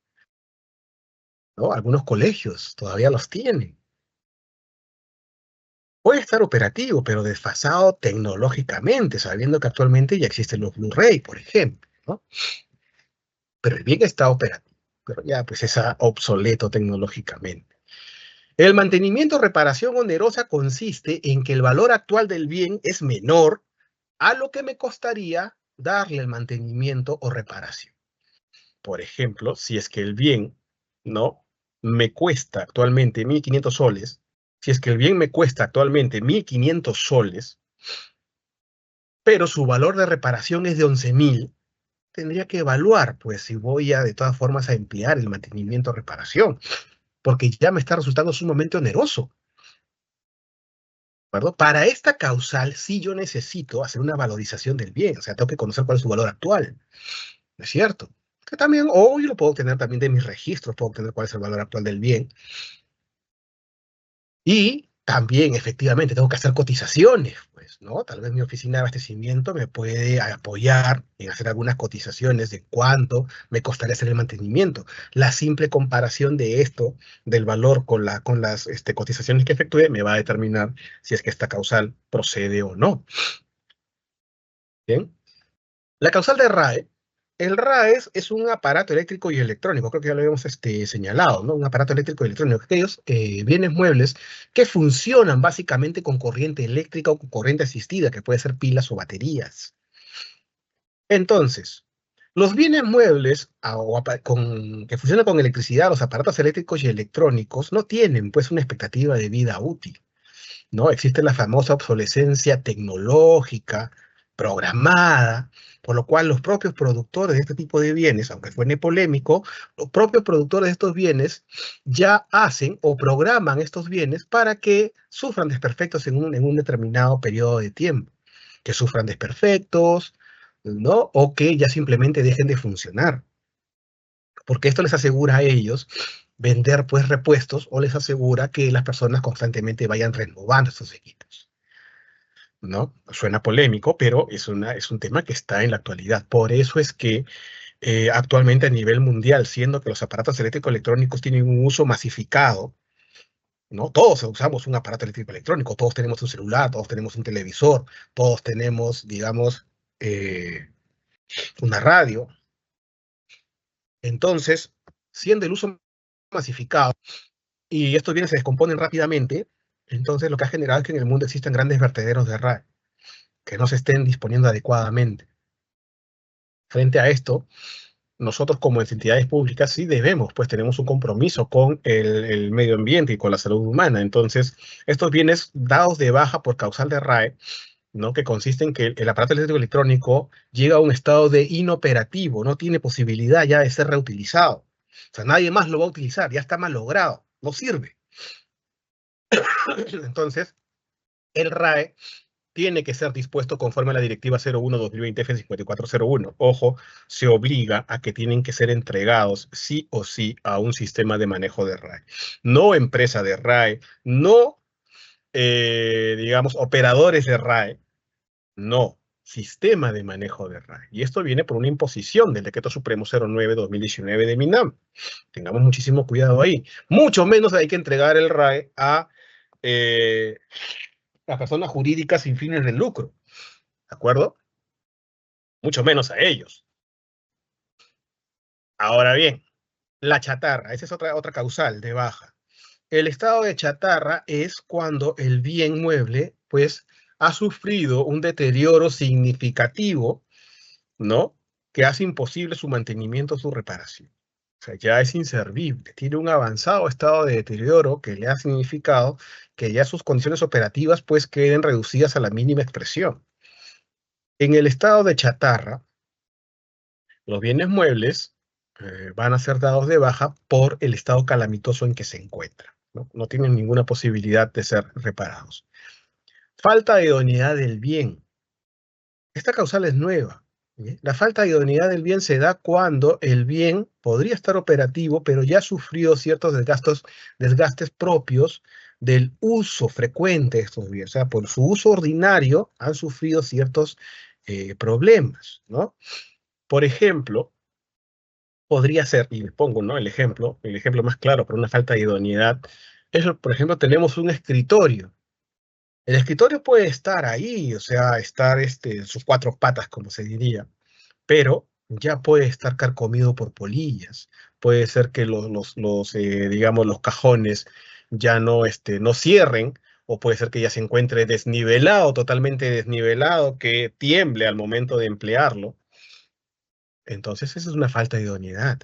¿no? Algunos colegios todavía los tienen. Puede estar operativo, pero desfasado tecnológicamente, sabiendo que actualmente ya existen los Blu-ray, por ejemplo, ¿no? Pero el bien está operativo, pero ya pues es obsoleto tecnológicamente. El mantenimiento o reparación onerosa consiste en que el valor actual del bien es menor a lo que me costaría darle el mantenimiento o reparación. Por ejemplo, si es que el bien, ¿no?, me cuesta actualmente 1.500 soles, si es que el bien me cuesta actualmente 1.500 soles, pero su valor de reparación es de 11.000, tendría que evaluar, pues, si voy a, de todas formas, a emplear el mantenimiento o reparación, porque ya me está resultando sumamente oneroso. ¿De acuerdo? Para esta causal, sí yo necesito hacer una valorización del bien, o sea, tengo que conocer cuál es su valor actual, ¿no es cierto? Que también, o yo lo puedo obtener también de mis registros, puedo obtener cuál es el valor actual del bien. Y también, efectivamente, tengo que hacer cotizaciones, pues, ¿no? Tal vez mi oficina de abastecimiento me puede apoyar en hacer algunas cotizaciones de cuánto me costaría hacer el mantenimiento. La simple comparación de esto, del valor con las cotizaciones que efectúe, me va a determinar si es que esta causal procede o no. Bien. La causal de RAE. El RAE es un aparato eléctrico y electrónico, creo que ya lo habíamos señalado, ¿no? Un aparato eléctrico y electrónico, aquellos bienes muebles que funcionan básicamente con corriente eléctrica o con corriente asistida, que puede ser pilas o baterías. Entonces, los bienes muebles que funcionan con electricidad, los aparatos eléctricos y electrónicos, no tienen pues una expectativa de vida útil, ¿no? Existe la famosa obsolescencia tecnológica, programada, por lo cual los propios productores de este tipo de bienes, aunque suene polémico, los propios productores de estos bienes ya hacen o programan estos bienes para que sufran desperfectos en un determinado periodo de tiempo, que sufran desperfectos, ¿no? O que ya simplemente dejen de funcionar, porque esto les asegura a ellos vender pues repuestos o les asegura que las personas constantemente vayan renovando estos equipos, ¿no? Suena polémico, pero es un tema que está en la actualidad. Por eso es que actualmente a nivel mundial, siendo que los aparatos eléctricos electrónicos tienen un uso masificado, ¿no? Todos usamos un aparato eléctrico electrónico, todos tenemos un celular, todos tenemos un televisor, todos tenemos, digamos, una radio. Entonces, siendo el uso masificado, y estos bienes se descomponen rápidamente, entonces lo que ha generado es que en el mundo existan grandes vertederos de RAE que no se estén disponiendo adecuadamente. Frente a esto, nosotros como entidades públicas sí debemos, pues tenemos un compromiso con el medio ambiente y con la salud humana. Entonces, estos bienes dados de baja por causal de RAE, ¿no?, que consiste en que el aparato eléctrico electrónico llega a un estado de inoperativo, no tiene posibilidad ya de ser reutilizado. O sea, nadie más lo va a utilizar, ya está malogrado, no sirve. Entonces, el RAE tiene que ser dispuesto conforme a la Directiva 01/2020/5401. Ojo, se obliga a que tienen que ser entregados sí o sí a un sistema de manejo de RAE. No empresa de RAE, no, digamos, operadores de RAE, no, sistema de manejo de RAE. Y esto viene por una imposición del Decreto Supremo 09/2019 de MINAM. Tengamos muchísimo cuidado ahí. Mucho menos hay que entregar el RAE a las personas jurídicas sin fines de lucro, ¿de acuerdo? Mucho menos a ellos. Ahora bien, la chatarra, esa es otra causal de baja. El estado de chatarra es cuando el bien mueble, pues, ha sufrido un deterioro significativo, ¿no?, que hace imposible su mantenimiento o su reparación. O sea, ya es inservible, tiene un avanzado estado de deterioro que le ha significado que ya sus condiciones operativas, pues, queden reducidas a la mínima expresión. En el estado de chatarra, los bienes muebles van a ser dados de baja por el estado calamitoso en que se encuentran, ¿no? No tienen ninguna posibilidad de ser reparados. Falta de idoneidad del bien. Esta causal es nueva. ¿Sí? La falta de idoneidad del bien se da cuando el bien podría estar operativo, pero ya sufrió ciertos desgastes propios del uso frecuente de estos bienes. O sea, por su uso ordinario han sufrido ciertos problemas, ¿no? Por ejemplo, podría ser, y les pongo, ¿no?, el ejemplo más claro por una falta de idoneidad, es, por ejemplo, tenemos un escritorio. El escritorio puede estar ahí, o sea, estar en sus cuatro patas, como se diría, pero ya puede estar carcomido por polillas. Puede ser que digamos, los cajones ya no, no cierren, o puede ser que ya se encuentre desnivelado, totalmente desnivelado, que tiemble al momento de emplearlo. Entonces, esa es una falta de idoneidad.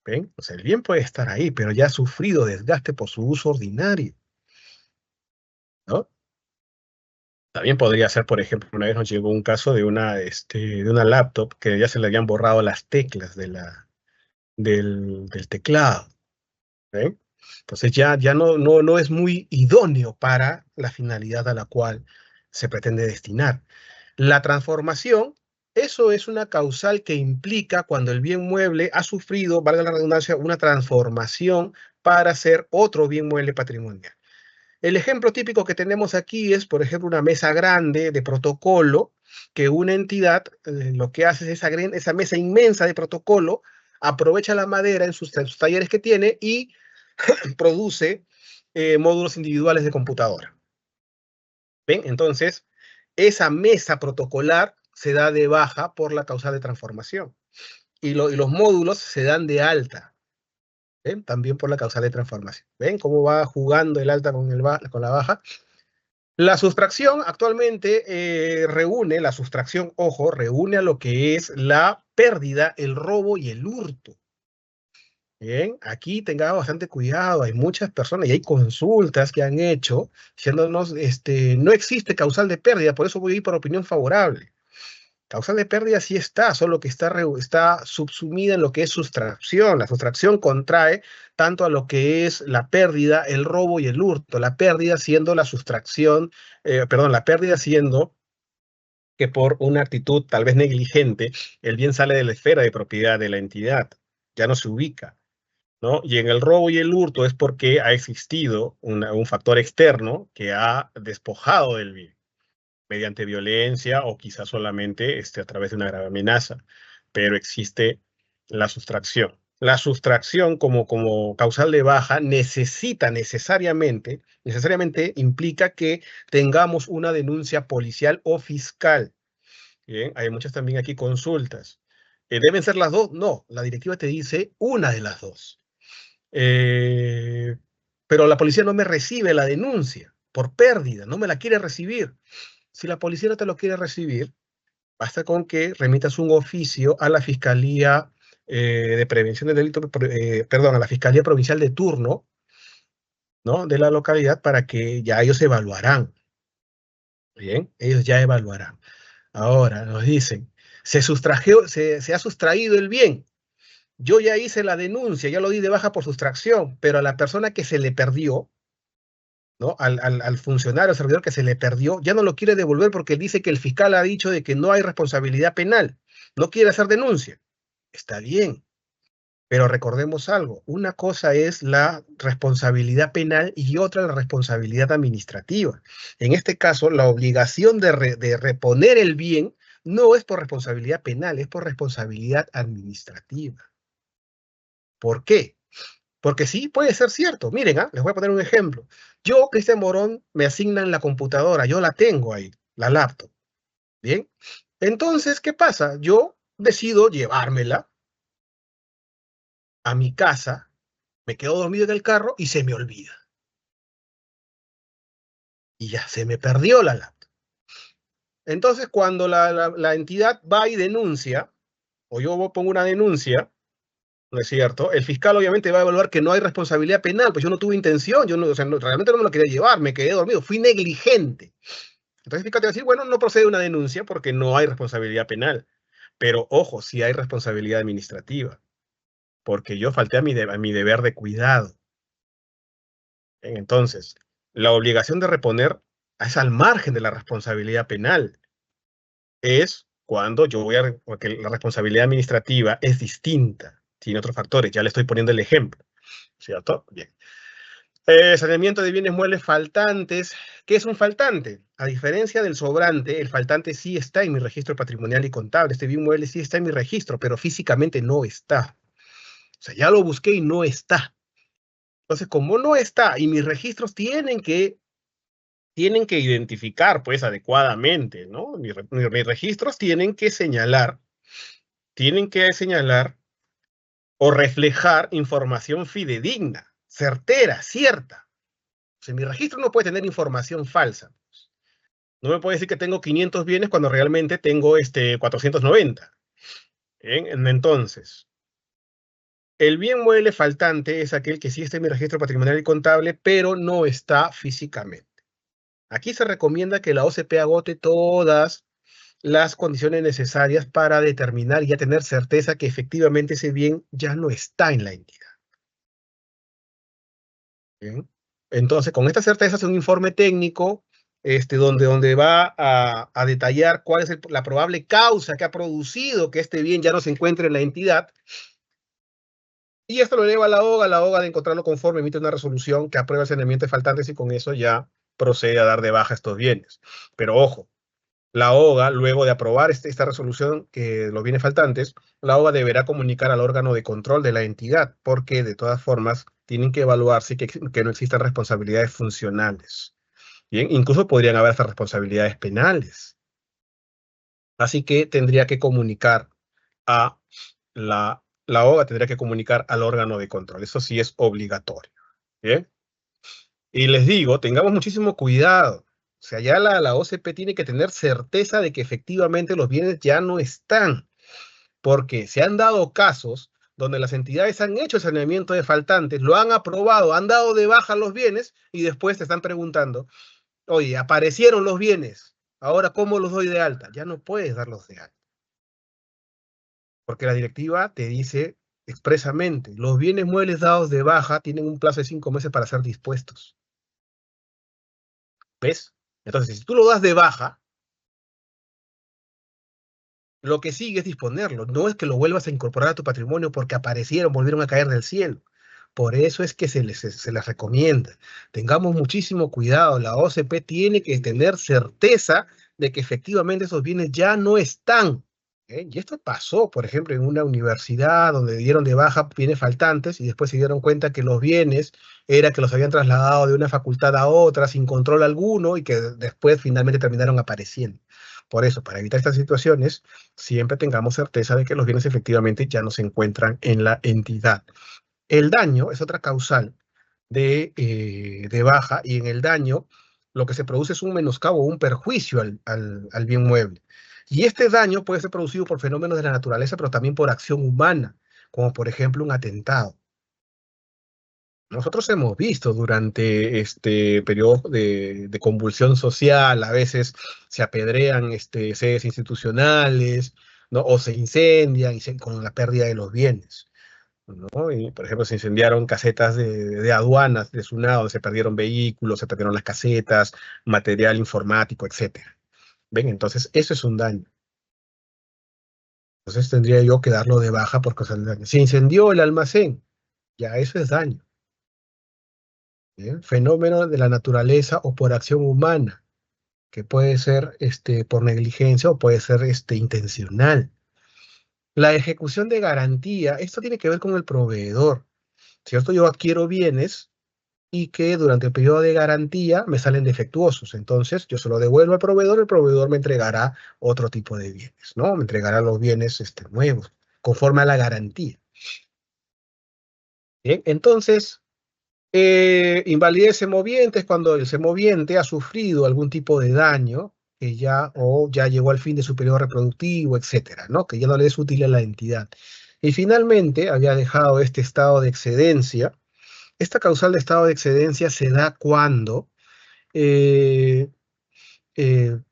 ¿Ven? O sea, el bien puede estar ahí, pero ya ha sufrido desgaste por su uso ordinario, ¿no? También podría ser, por ejemplo, una vez nos llegó un caso de una laptop que ya se le habían borrado las teclas del teclado. ¿Ven? Entonces ya no es muy idóneo para la finalidad a la cual se pretende destinar. La transformación, eso es una causal que implica cuando el bien mueble ha sufrido, valga la redundancia, una transformación para ser otro bien mueble patrimonial. El ejemplo típico que tenemos aquí es, por ejemplo, una mesa grande de protocolo, que una entidad lo que hace es esa mesa inmensa de protocolo, aprovecha la madera en sus talleres que tiene y produce módulos individuales de computadora. ¿Ven? Entonces, esa mesa protocolar se da de baja por la causal de transformación. Y los módulos se dan de alta. ¿Ven? También por la causal de transformación. ¿Ven cómo va jugando el alta con la baja? La sustracción actualmente reúne, la sustracción, ojo, reúne a lo que es la pérdida, el robo y el hurto. Bien, aquí tengamos bastante cuidado, hay muchas personas y hay consultas que han hecho diciéndonos, no existe causal de pérdida, por eso voy a ir por opinión favorable. Causal de pérdida sí está, solo que está subsumida en lo que es sustracción. La sustracción contrae tanto a lo que es la pérdida, el robo y el hurto. La pérdida siendo la sustracción, la pérdida siendo que por una actitud tal vez negligente, el bien sale de la esfera de propiedad de la entidad, ya no se ubica, ¿no? Y en el robo y el hurto es porque ha existido un factor externo que ha despojado del bien mediante violencia o quizás solamente a través de una grave amenaza, pero existe la sustracción. La sustracción como causal de baja necesariamente implica que tengamos una denuncia policial o fiscal. Bien, hay muchas también aquí consultas. ¿Deben ser las dos? No, la directiva te dice una de las dos. Eh, pero la policía no me recibe la denuncia por pérdida, no me la quiere recibir. Si la policía no te lo quiere recibir, basta con que remitas un oficio a la Fiscalía de Prevención de Delitos, perdón, a la Fiscalía Provincial de turno, ¿no? De la localidad para que ya ellos evaluarán. Bien, ellos ya evaluarán. Ahora nos dicen, se ha sustraído el bien. Yo ya hice la denuncia, ya lo di de baja por sustracción, pero a la persona que se le perdió, ¿no? Al funcionario, al servidor que se le perdió, ya no lo quiere devolver porque dice que el fiscal ha dicho de que no hay responsabilidad penal, no quiere hacer denuncia. Está bien, pero recordemos algo, una cosa es la responsabilidad penal y otra la responsabilidad administrativa. En este caso, la obligación de reponer el bien no es por responsabilidad penal, es por responsabilidad administrativa. ¿Por qué? Porque sí, puede ser cierto. Miren, les voy a poner un ejemplo. Yo, Cristian Morón, me asignan la computadora, yo la tengo ahí, la laptop. ¿Bien? Entonces, ¿qué pasa? Yo decido llevármela a mi casa, me quedo dormido en el carro y se me olvida. Y ya se me perdió la laptop. Entonces, cuando la entidad va y denuncia, o yo pongo una denuncia, ¿no es cierto? El fiscal obviamente va a evaluar que no hay responsabilidad penal, pues yo no tuve intención, yo no, o sea, realmente no me lo quería llevar, me quedé dormido, fui negligente. Entonces el fiscal te va a decir, bueno, no procede una denuncia porque no hay responsabilidad penal. Pero ojo, sí hay responsabilidad administrativa, porque yo falté a mi deber de cuidado. Entonces, la obligación de reponer es al margen de la responsabilidad penal. Es cuando porque la responsabilidad administrativa es distinta, tiene otros factores, ya le estoy poniendo el ejemplo, ¿cierto? Bien. Saneamiento de bienes muebles faltantes. ¿Qué es un faltante? A diferencia del sobrante, el faltante sí está en mi registro patrimonial y contable. Este bien mueble sí está en mi registro, pero físicamente no está. O sea, ya lo busqué y no está. Entonces, como no está y mis registros tienen que identificar, pues, adecuadamente, ¿no? Mis registros tienen que señalar o reflejar información fidedigna, certera, cierta. sea, mi registro no puede tener información falsa. No me puede decir que tengo 500 bienes cuando realmente tengo 490. Entonces, el bien mueble faltante es aquel que sí está en mi registro patrimonial y contable, pero no está físicamente. Aquí se recomienda que la OCP agote todas las condiciones necesarias para determinar y ya tener certeza que efectivamente ese bien ya no está en la entidad. ¿Bien? Entonces, con esta certeza hace un informe técnico donde va a detallar cuál es la probable causa que ha producido que este bien ya no se encuentre en la entidad. Y esto lo eleva a la OGA de encontrarlo conforme emite una resolución que aprueba el saneamiento de faltantes y con eso ya procede a dar de baja estos bienes. Pero ojo, la OGA, luego de aprobar esta resolución que los bienes faltantes, la OGA deberá comunicar al órgano de control de la entidad, porque de todas formas tienen que evaluarse que no existan responsabilidades funcionales. Bien, incluso podrían haber hasta responsabilidades penales. Así que tendría que comunicar a la OGA, tendría que comunicar al órgano de control. Eso sí es obligatorio. Bien. Y les digo, tengamos muchísimo cuidado. O sea, ya la OCP tiene que tener certeza de que efectivamente los bienes ya no están, porque se han dado casos donde las entidades han hecho el saneamiento de faltantes, lo han aprobado, han dado de baja los bienes y después te están preguntando, oye, aparecieron los bienes, ahora ¿cómo los doy de alta? Ya no puedes darlos de alta, porque la directiva te dice expresamente, los bienes muebles dados de baja tienen un plazo de 5 meses para ser dispuestos. ¿Ves? Entonces, si tú lo das de baja, lo que sigue es disponerlo. No es que lo vuelvas a incorporar a tu patrimonio porque aparecieron, volvieron a caer del cielo. Por eso es que se les recomienda. Tengamos muchísimo cuidado. La OCP tiene que tener certeza de que efectivamente esos bienes ya no están. Y esto pasó, por ejemplo, en una universidad donde dieron de baja bienes faltantes y después se dieron cuenta que los bienes era que los habían trasladado de una facultad a otra sin control alguno y que después finalmente terminaron apareciendo. Por eso, para evitar estas situaciones, siempre tengamos certeza de que los bienes efectivamente ya no se encuentran en la entidad. El daño es otra causal de baja y en el daño lo que se produce es un menoscabo o un perjuicio al bien mueble. Y este daño puede ser producido por fenómenos de la naturaleza, pero también por acción humana, como por ejemplo un atentado. Nosotros hemos visto durante este periodo de convulsión social, a veces se apedrean sedes institucionales, ¿no? O se incendian con la pérdida de los bienes, ¿no? Y, por ejemplo, se incendiaron casetas de aduanas de SUNAT, donde se perdieron vehículos, se perdieron las casetas, material informático, etcétera. ¿Ven? Entonces, eso es un daño. Entonces tendría yo que darlo de baja por causa del daño. Se incendió el almacén, ya eso es daño. ¿Bien? Fenómeno de la naturaleza o por acción humana, que puede ser por negligencia o puede ser intencional. La ejecución de garantía, esto tiene que ver con el proveedor, ¿cierto? Yo adquiero bienes y que durante el periodo de garantía me salen defectuosos. Entonces, yo se lo devuelvo al proveedor, el proveedor me entregará otro tipo de bienes, ¿no? Me entregará los bienes nuevos, conforme a la garantía. Bien, entonces, invalidez semoviente es cuando el semoviente ha sufrido algún tipo de daño que ya llegó al fin de su periodo reproductivo, etcétera, ¿no? Que ya no le es útil a la entidad. Y finalmente había dejado este estado de excedencia. Esta causal de estado de excedencia se da cuando eh,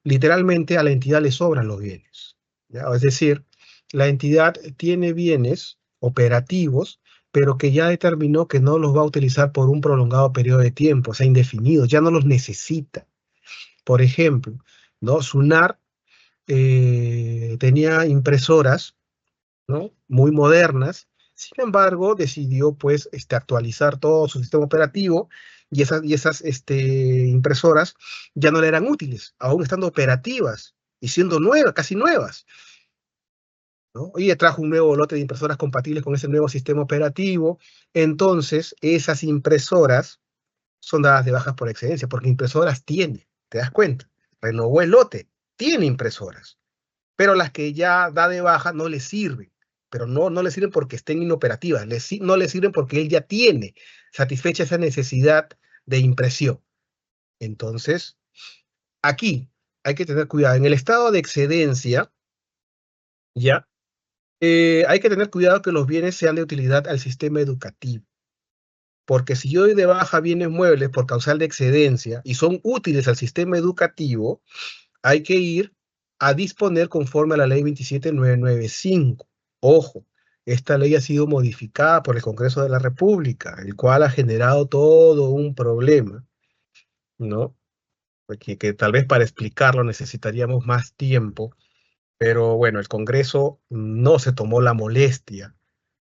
literalmente a la entidad le sobran los bienes, ¿ya? Es decir, la entidad tiene bienes operativos, pero que ya determinó que no los va a utilizar por un prolongado periodo de tiempo, o sea, indefinido, ya no los necesita. Por ejemplo, ¿no? SUNAR tenía impresoras, ¿no? Muy modernas. Sin embargo, decidió pues actualizar todo su sistema operativo y esas impresoras ya no le eran útiles, aún estando operativas y siendo nuevas, casi nuevas, ¿no? Y trajo un nuevo lote de impresoras compatibles con ese nuevo sistema operativo. Entonces, esas impresoras son dadas de bajas por excedencia, porque impresoras tiene, ¿te das cuenta? Renovó el lote, tiene impresoras, pero las que ya da de baja no le sirven, pero no le sirven porque estén inoperativas, no le sirven porque él ya tiene satisfecha esa necesidad de impresión. Entonces, aquí hay que tener cuidado. En el estado de excedencia, ya, hay que tener cuidado que los bienes sean de utilidad al sistema educativo. Porque si yo doy de baja bienes muebles por causal de excedencia y son útiles al sistema educativo, hay que ir a disponer conforme a la ley 27995. Ojo, esta ley ha sido modificada por el Congreso de la República, el cual ha generado todo un problema, ¿no? Porque que tal vez para explicarlo necesitaríamos más tiempo, pero bueno, el Congreso no se tomó la molestia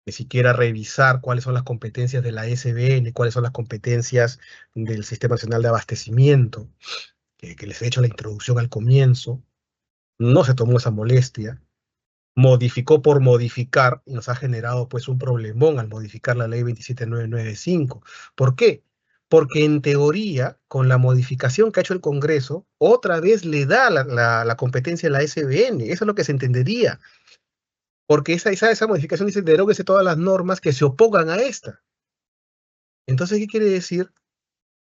ni siquiera revisar cuáles son las competencias de la SBN, cuáles son las competencias del Sistema Nacional de Abastecimiento, que les he hecho la introducción al comienzo. No se tomó esa molestia, modificó por modificar y nos ha generado pues un problemón al modificar la ley 27995. ¿Por qué? Porque en teoría, con la modificación que ha hecho el Congreso, otra vez le da la competencia a la SBN. Eso es lo que se entendería. Porque esa modificación dice, deróguese todas las normas que se opongan a esta. Entonces, ¿qué quiere decir?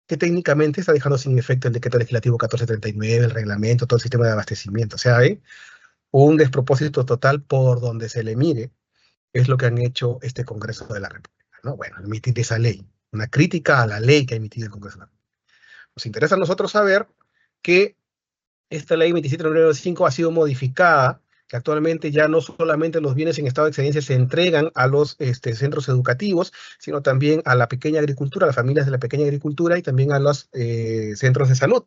Que técnicamente está dejando sin efecto el decreto legislativo 1439, el reglamento, todo el sistema de abastecimiento. O sea, hay un despropósito total por donde se le mire, es lo que han hecho este Congreso de la República, ¿no? Bueno, emitir esa ley, una crítica a la ley que ha emitido el Congreso de la República. Nos interesa a nosotros saber que esta ley 27995 ha sido modificada, que actualmente ya no solamente los bienes en estado de excedencia se entregan a los centros educativos, sino también a la pequeña agricultura, a las familias de la pequeña agricultura y también a los centros de salud.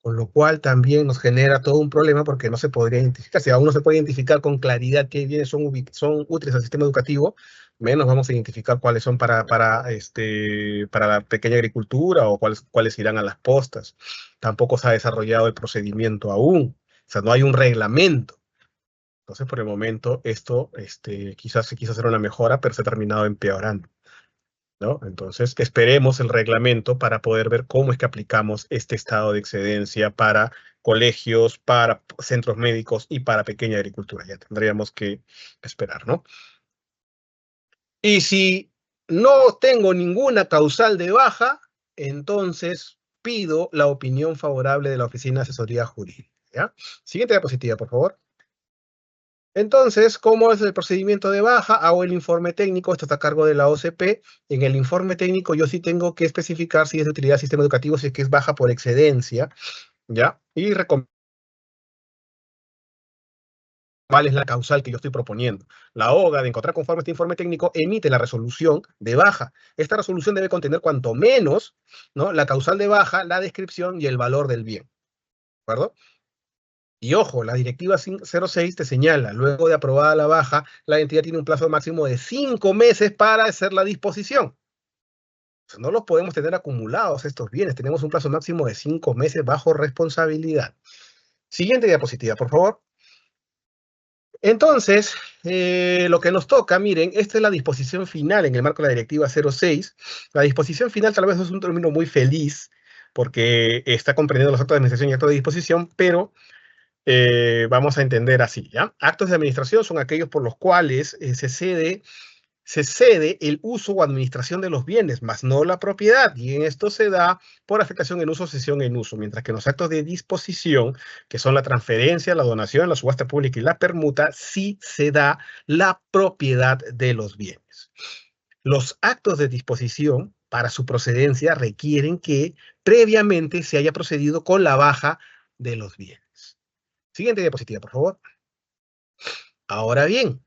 Con lo cual también nos genera todo un problema porque no se podría identificar. Si aún no se puede identificar con claridad qué bienes son útiles al sistema educativo, menos vamos a identificar cuáles son para la pequeña agricultura o cuáles irán a las postas. Tampoco se ha desarrollado el procedimiento aún. O sea, no hay un reglamento. Entonces, por el momento, esto quizás se quiso hacer una mejora, pero se ha terminado empeorando, ¿no? Entonces, esperemos el reglamento para poder ver cómo es que aplicamos este estado de excedencia para colegios, para centros médicos y para pequeña agricultura. Ya tendríamos que esperar, ¿no? Y si no tengo ninguna causal de baja, entonces pido la opinión favorable de la Oficina de Asesoría Jurídica, ¿ya? Siguiente diapositiva, por favor. Entonces, ¿cómo es el procedimiento de baja? Hago el informe técnico, esto está a cargo de la OCP. En el informe técnico yo sí tengo que especificar si es de utilidad del sistema educativo, si es que es baja por excedencia, ¿ya? Y cuál es la causal que yo estoy proponiendo. La OGA, de encontrar conforme este informe técnico, emite la resolución de baja. Esta resolución debe contener cuanto menos, ¿no?, la causal de baja, la descripción y el valor del bien, ¿de acuerdo? Y ojo, la directiva 06 te señala, luego de aprobada la baja, la entidad tiene un plazo máximo de 5 meses para hacer la disposición. O sea, no los podemos tener acumulados estos bienes, tenemos un plazo máximo de 5 meses bajo responsabilidad. Siguiente diapositiva, por favor. Entonces, lo que nos toca, miren, esta es la disposición final en el marco de la directiva 06. La disposición final tal vez no es un término muy feliz, porque está comprendiendo los actos de administración y actos de disposición, pero vamos a entender así, ¿ya? Actos de administración son aquellos por los cuales se cede el uso o administración de los bienes, más no la propiedad, y en esto se da por afectación en uso o cesión en uso, mientras que en los actos de disposición, que son la transferencia, la donación, la subasta pública y la permuta, sí se da la propiedad de los bienes. Los actos de disposición, para su procedencia, requieren que previamente se haya procedido con la baja de los bienes. Siguiente diapositiva, por favor. Ahora bien,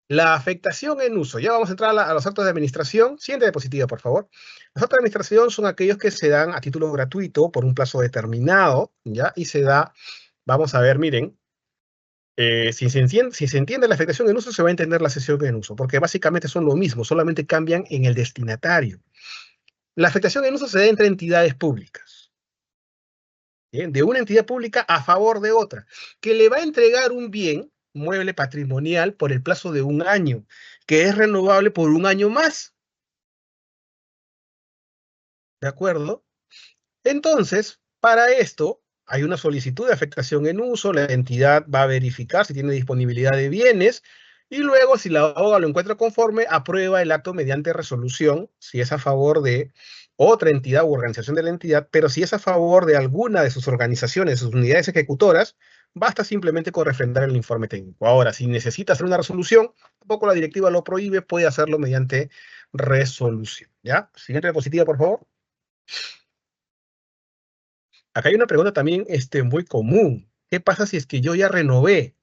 la afectación en uso. Ya vamos a entrar a los actos de administración. Siguiente diapositiva, por favor. Los actos de administración son aquellos que se dan a título gratuito por un plazo determinado, ¿ya? Y se da, vamos a ver, miren, si se entiende la afectación en uso, se va a entender la cesión en uso, porque básicamente son lo mismo, solamente cambian en el destinatario. La afectación en uso se da entre entidades públicas. ¿Bien? De una entidad pública a favor de otra, que le va a entregar un bien mueble patrimonial por el plazo de 1 año, que es renovable por 1 año más. ¿De acuerdo? Entonces, para esto, hay una solicitud de afectación en uso, la entidad va a verificar si tiene disponibilidad de bienes, Y luego, si la OGA lo encuentra conforme, aprueba el acto mediante resolución, si es a favor de otra entidad u organización de la entidad, pero si es a favor de alguna de sus organizaciones, sus unidades ejecutoras, basta simplemente con refrendar el informe técnico. Ahora, si necesita hacer una resolución, tampoco la directiva lo prohíbe, puede hacerlo mediante resolución. ¿Ya? Siguiente diapositiva, por favor. Acá hay una pregunta también muy común. ¿Qué pasa si es que yo ya renové?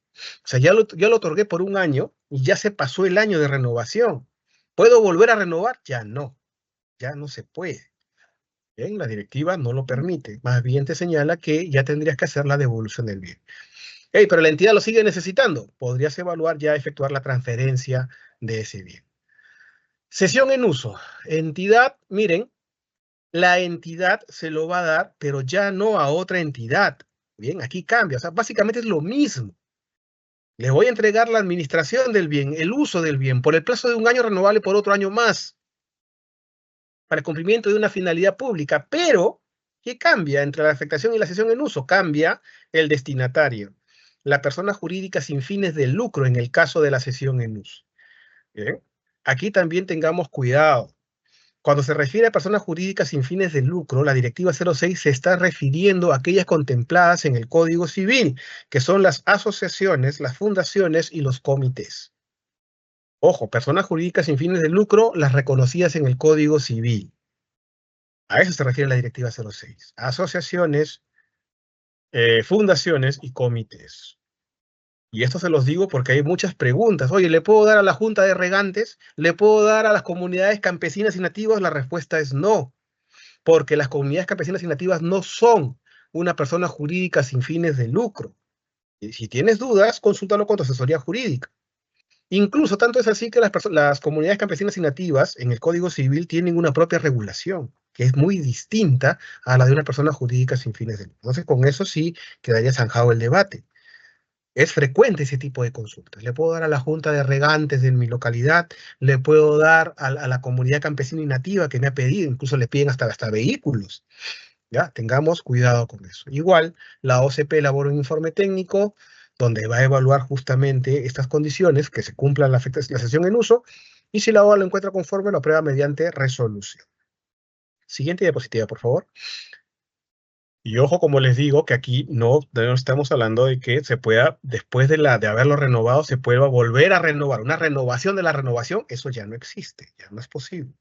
O sea, ya lo otorgué por un año y ya se pasó el año de renovación. ¿Puedo volver a renovar? Ya no se puede. Bien, la directiva no lo permite. Más bien te señala que ya tendrías que hacer la devolución del bien. Hey, pero la entidad lo sigue necesitando. Podrías evaluar ya efectuar la transferencia de ese bien. Cesión en uso. Entidad, miren, la entidad se lo va a dar, pero ya no a otra entidad. Bien, aquí cambia. O sea, básicamente es lo mismo. Le voy a entregar la administración del bien, el uso del bien, por el plazo de un año renovable por otro año más, para el cumplimiento de una finalidad pública. Pero, ¿qué cambia entre la afectación y la cesión en uso? Cambia el destinatario, la persona jurídica sin fines de lucro en el caso de la cesión en uso. Bien. Aquí también tengamos cuidado. Cuando se refiere a personas jurídicas sin fines de lucro, la Directiva 06 se está refiriendo a aquellas contempladas en el Código Civil, que son las asociaciones, las fundaciones y los comités. Ojo, personas jurídicas sin fines de lucro, las reconocidas en el Código Civil. A eso se refiere la Directiva 06. Asociaciones, fundaciones y comités. Y esto se los digo porque hay muchas preguntas. Oye, ¿le puedo dar a la Junta de Regantes? ¿Le puedo dar a las comunidades campesinas y nativas? La respuesta es no, porque las comunidades campesinas y nativas no son una persona jurídica sin fines de lucro. Y si tienes dudas, consúltalo con tu asesoría jurídica. Incluso tanto es así que las comunidades campesinas y nativas en el Código Civil tienen una propia regulación, que es muy distinta a la de una persona jurídica sin fines de lucro. Entonces, con eso sí quedaría zanjado el debate. Es frecuente ese tipo de consultas. Le puedo dar a la Junta de Regantes de mi localidad, le puedo dar a la comunidad campesina y nativa que me ha pedido, incluso le piden hasta vehículos. ¿Ya? Tengamos cuidado con eso. Igual, la OCP elabora un informe técnico donde va a evaluar justamente estas condiciones, que se cumplan la sesión en uso, y si la OA lo encuentra conforme, lo aprueba mediante resolución. Siguiente diapositiva, por favor. Y ojo, como les digo, que aquí no estamos hablando de que se pueda, después de haberlo renovado, se pueda volver a renovar. Una renovación de la renovación, eso ya no existe, ya no es posible.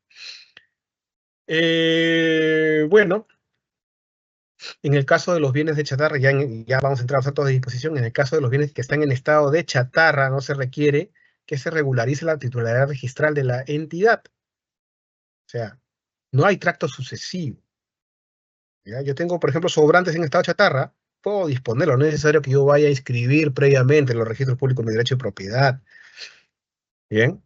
Bueno, en el caso de los bienes de chatarra, ya vamos a entrar a los actos de disposición, en el caso de los bienes que están en estado de chatarra, no se requiere que se regularice la titularidad registral de la entidad. O sea, no hay tracto sucesivo. ¿Ya? Yo tengo, por ejemplo, sobrantes en estado de chatarra, puedo disponerlo, no es necesario que yo vaya a inscribir previamente en los registros públicos mi derecho de propiedad. Bien.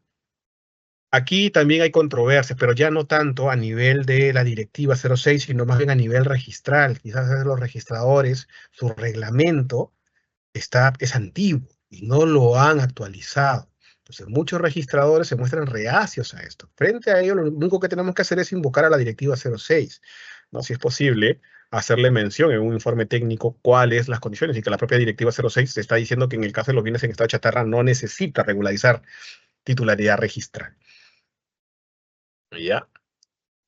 Aquí también hay controversias, pero ya no tanto a nivel de la Directiva 06, sino más bien a nivel registral. Quizás los registradores, su reglamento es antiguo y no lo han actualizado. Entonces, muchos registradores se muestran reacios a esto. Frente a ello, lo único que tenemos que hacer es invocar a la Directiva 06, ¿no? Si es posible, hacerle mención en un informe técnico cuáles las condiciones y que la propia Directiva 06 está diciendo que en el caso de los bienes en estado de chatarra no necesita regularizar titularidad registral. ¿Ya?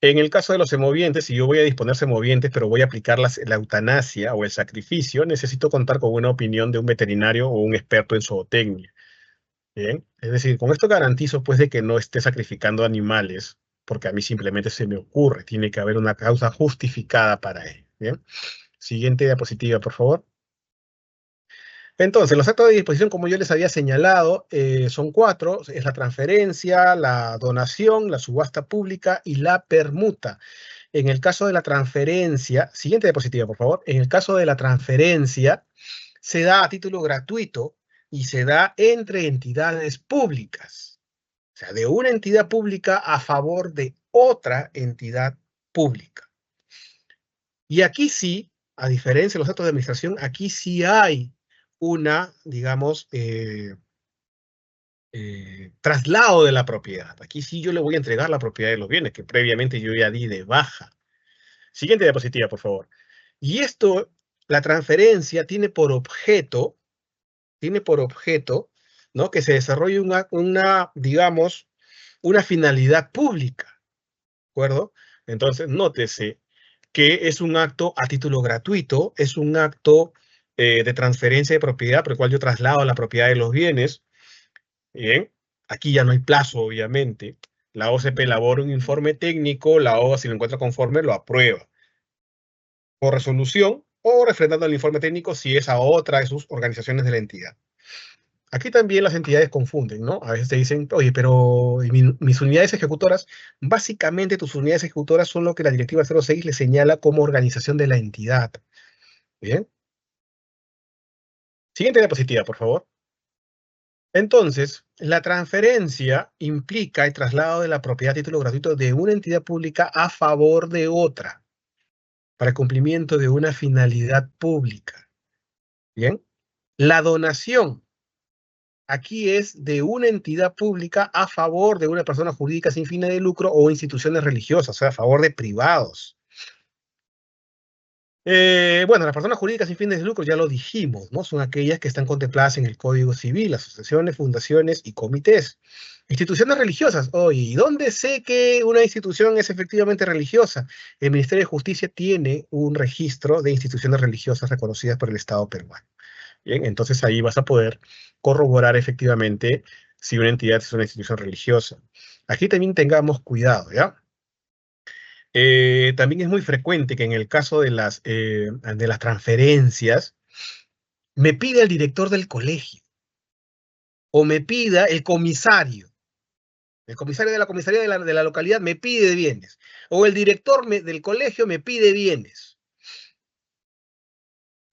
En el caso de los semovientes, si yo voy a disponer semovientes, pero voy a aplicar la eutanasia o el sacrificio, necesito contar con una opinión de un veterinario o un experto en zootecnia. Bien, es decir, con esto garantizo pues de que no esté sacrificando animales, porque a mí simplemente se me ocurre, tiene que haber una causa justificada para ello. Bien, siguiente diapositiva, por favor. Entonces, los actos de disposición, como yo les había señalado, son 4. Es la transferencia, la donación, la subasta pública y la permuta. En el caso de la transferencia, siguiente diapositiva, por favor. En el caso de la transferencia, se da a título gratuito y se da entre entidades públicas. O sea, de una entidad pública a favor de otra entidad pública. Y aquí sí, a diferencia de los actos de administración, aquí sí hay una, digamos, traslado de la propiedad. Aquí sí yo le voy a entregar la propiedad de los bienes que previamente yo ya di de baja. Siguiente diapositiva, por favor. Y esto, la transferencia tiene por objeto ¿no? Que se desarrolle digamos, una finalidad pública, ¿de acuerdo? Entonces, nótese que es un acto a título gratuito, es un acto de transferencia de propiedad, por el cual yo traslado la propiedad de los bienes. Bien, aquí ya no hay plazo, obviamente. La OCP elabora un informe técnico, la OA, si lo encuentra conforme, lo aprueba por resolución o refrendando el informe técnico si es a otra de sus organizaciones de la entidad. Aquí también las entidades confunden, ¿no? A veces te dicen, oye, pero mis unidades ejecutoras, básicamente tus unidades ejecutoras son lo que la Directiva 06 le señala como organización de la entidad. Bien. Siguiente diapositiva, por favor. Entonces, la transferencia implica el traslado de la propiedad a título gratuito de una entidad pública a favor de otra, para el cumplimiento de una finalidad pública. Bien. La donación aquí es de una entidad pública a favor de una persona jurídica sin fines de lucro o instituciones religiosas, o sea, a favor de privados. Bueno, las personas jurídicas sin fines de lucro ya lo dijimos, ¿no? Son aquellas que están contempladas en el Código Civil, asociaciones, fundaciones y comités. Instituciones religiosas. Oye, ¿y dónde sé que una institución es efectivamente religiosa? El Ministerio de Justicia tiene un registro de instituciones religiosas reconocidas por el Estado peruano. Bien, entonces ahí vas a poder corroborar efectivamente si una entidad es una institución religiosa. Aquí también tengamos cuidado, ¿ya? También es muy frecuente que en el caso de las transferencias, me pida el director del colegio o me pida el comisario. El comisario de la comisaría de la localidad me pide bienes. O el director del colegio me pide bienes.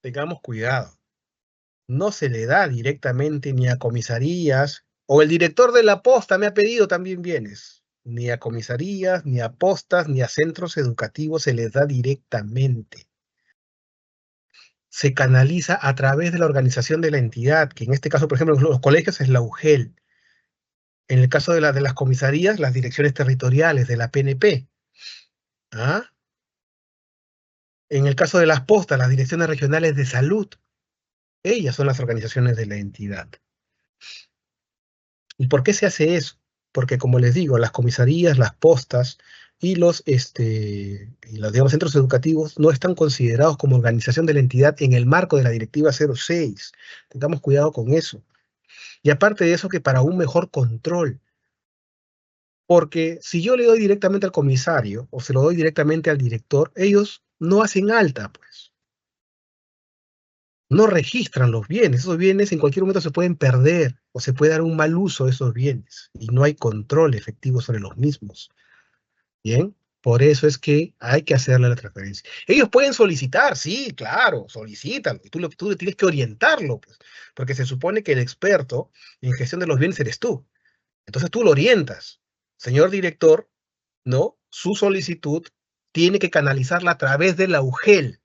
Tengamos cuidado. No se le da directamente ni a comisarías. O el director de la posta me ha pedido también bienes. Ni a comisarías, ni a postas, ni a centros educativos se les da directamente. Se canaliza a través de la organización de la entidad, que en este caso, por ejemplo, los colegios es la UGEL. En el caso de las comisarías, las direcciones territoriales de la PNP. ¿Ah? En el caso de las postas, las direcciones regionales de salud. Ellas son las organizaciones de la entidad. ¿Y por qué se hace eso? Porque, como les digo, las comisarías, las postas y los digamos, centros educativos no están considerados como organización de la entidad en el marco de la Directiva 06. Tengamos cuidado con eso. Y aparte de eso, que para un mejor control. Porque si yo le doy directamente al comisario o se lo doy directamente al director, ellos no hacen alta, pues. No registran los bienes. Esos bienes en cualquier momento se pueden perder o se puede dar un mal uso de esos bienes y no hay control efectivo sobre los mismos. Bien, por eso es que hay que hacerle la transferencia. Ellos pueden solicitar, sí, claro, solicítalo. Y tú tienes que orientarlo, pues, porque se supone que el experto en gestión de los bienes eres tú. Entonces tú lo orientas. Señor director, ¿no? Su solicitud tiene que canalizarla a través de la UGEL.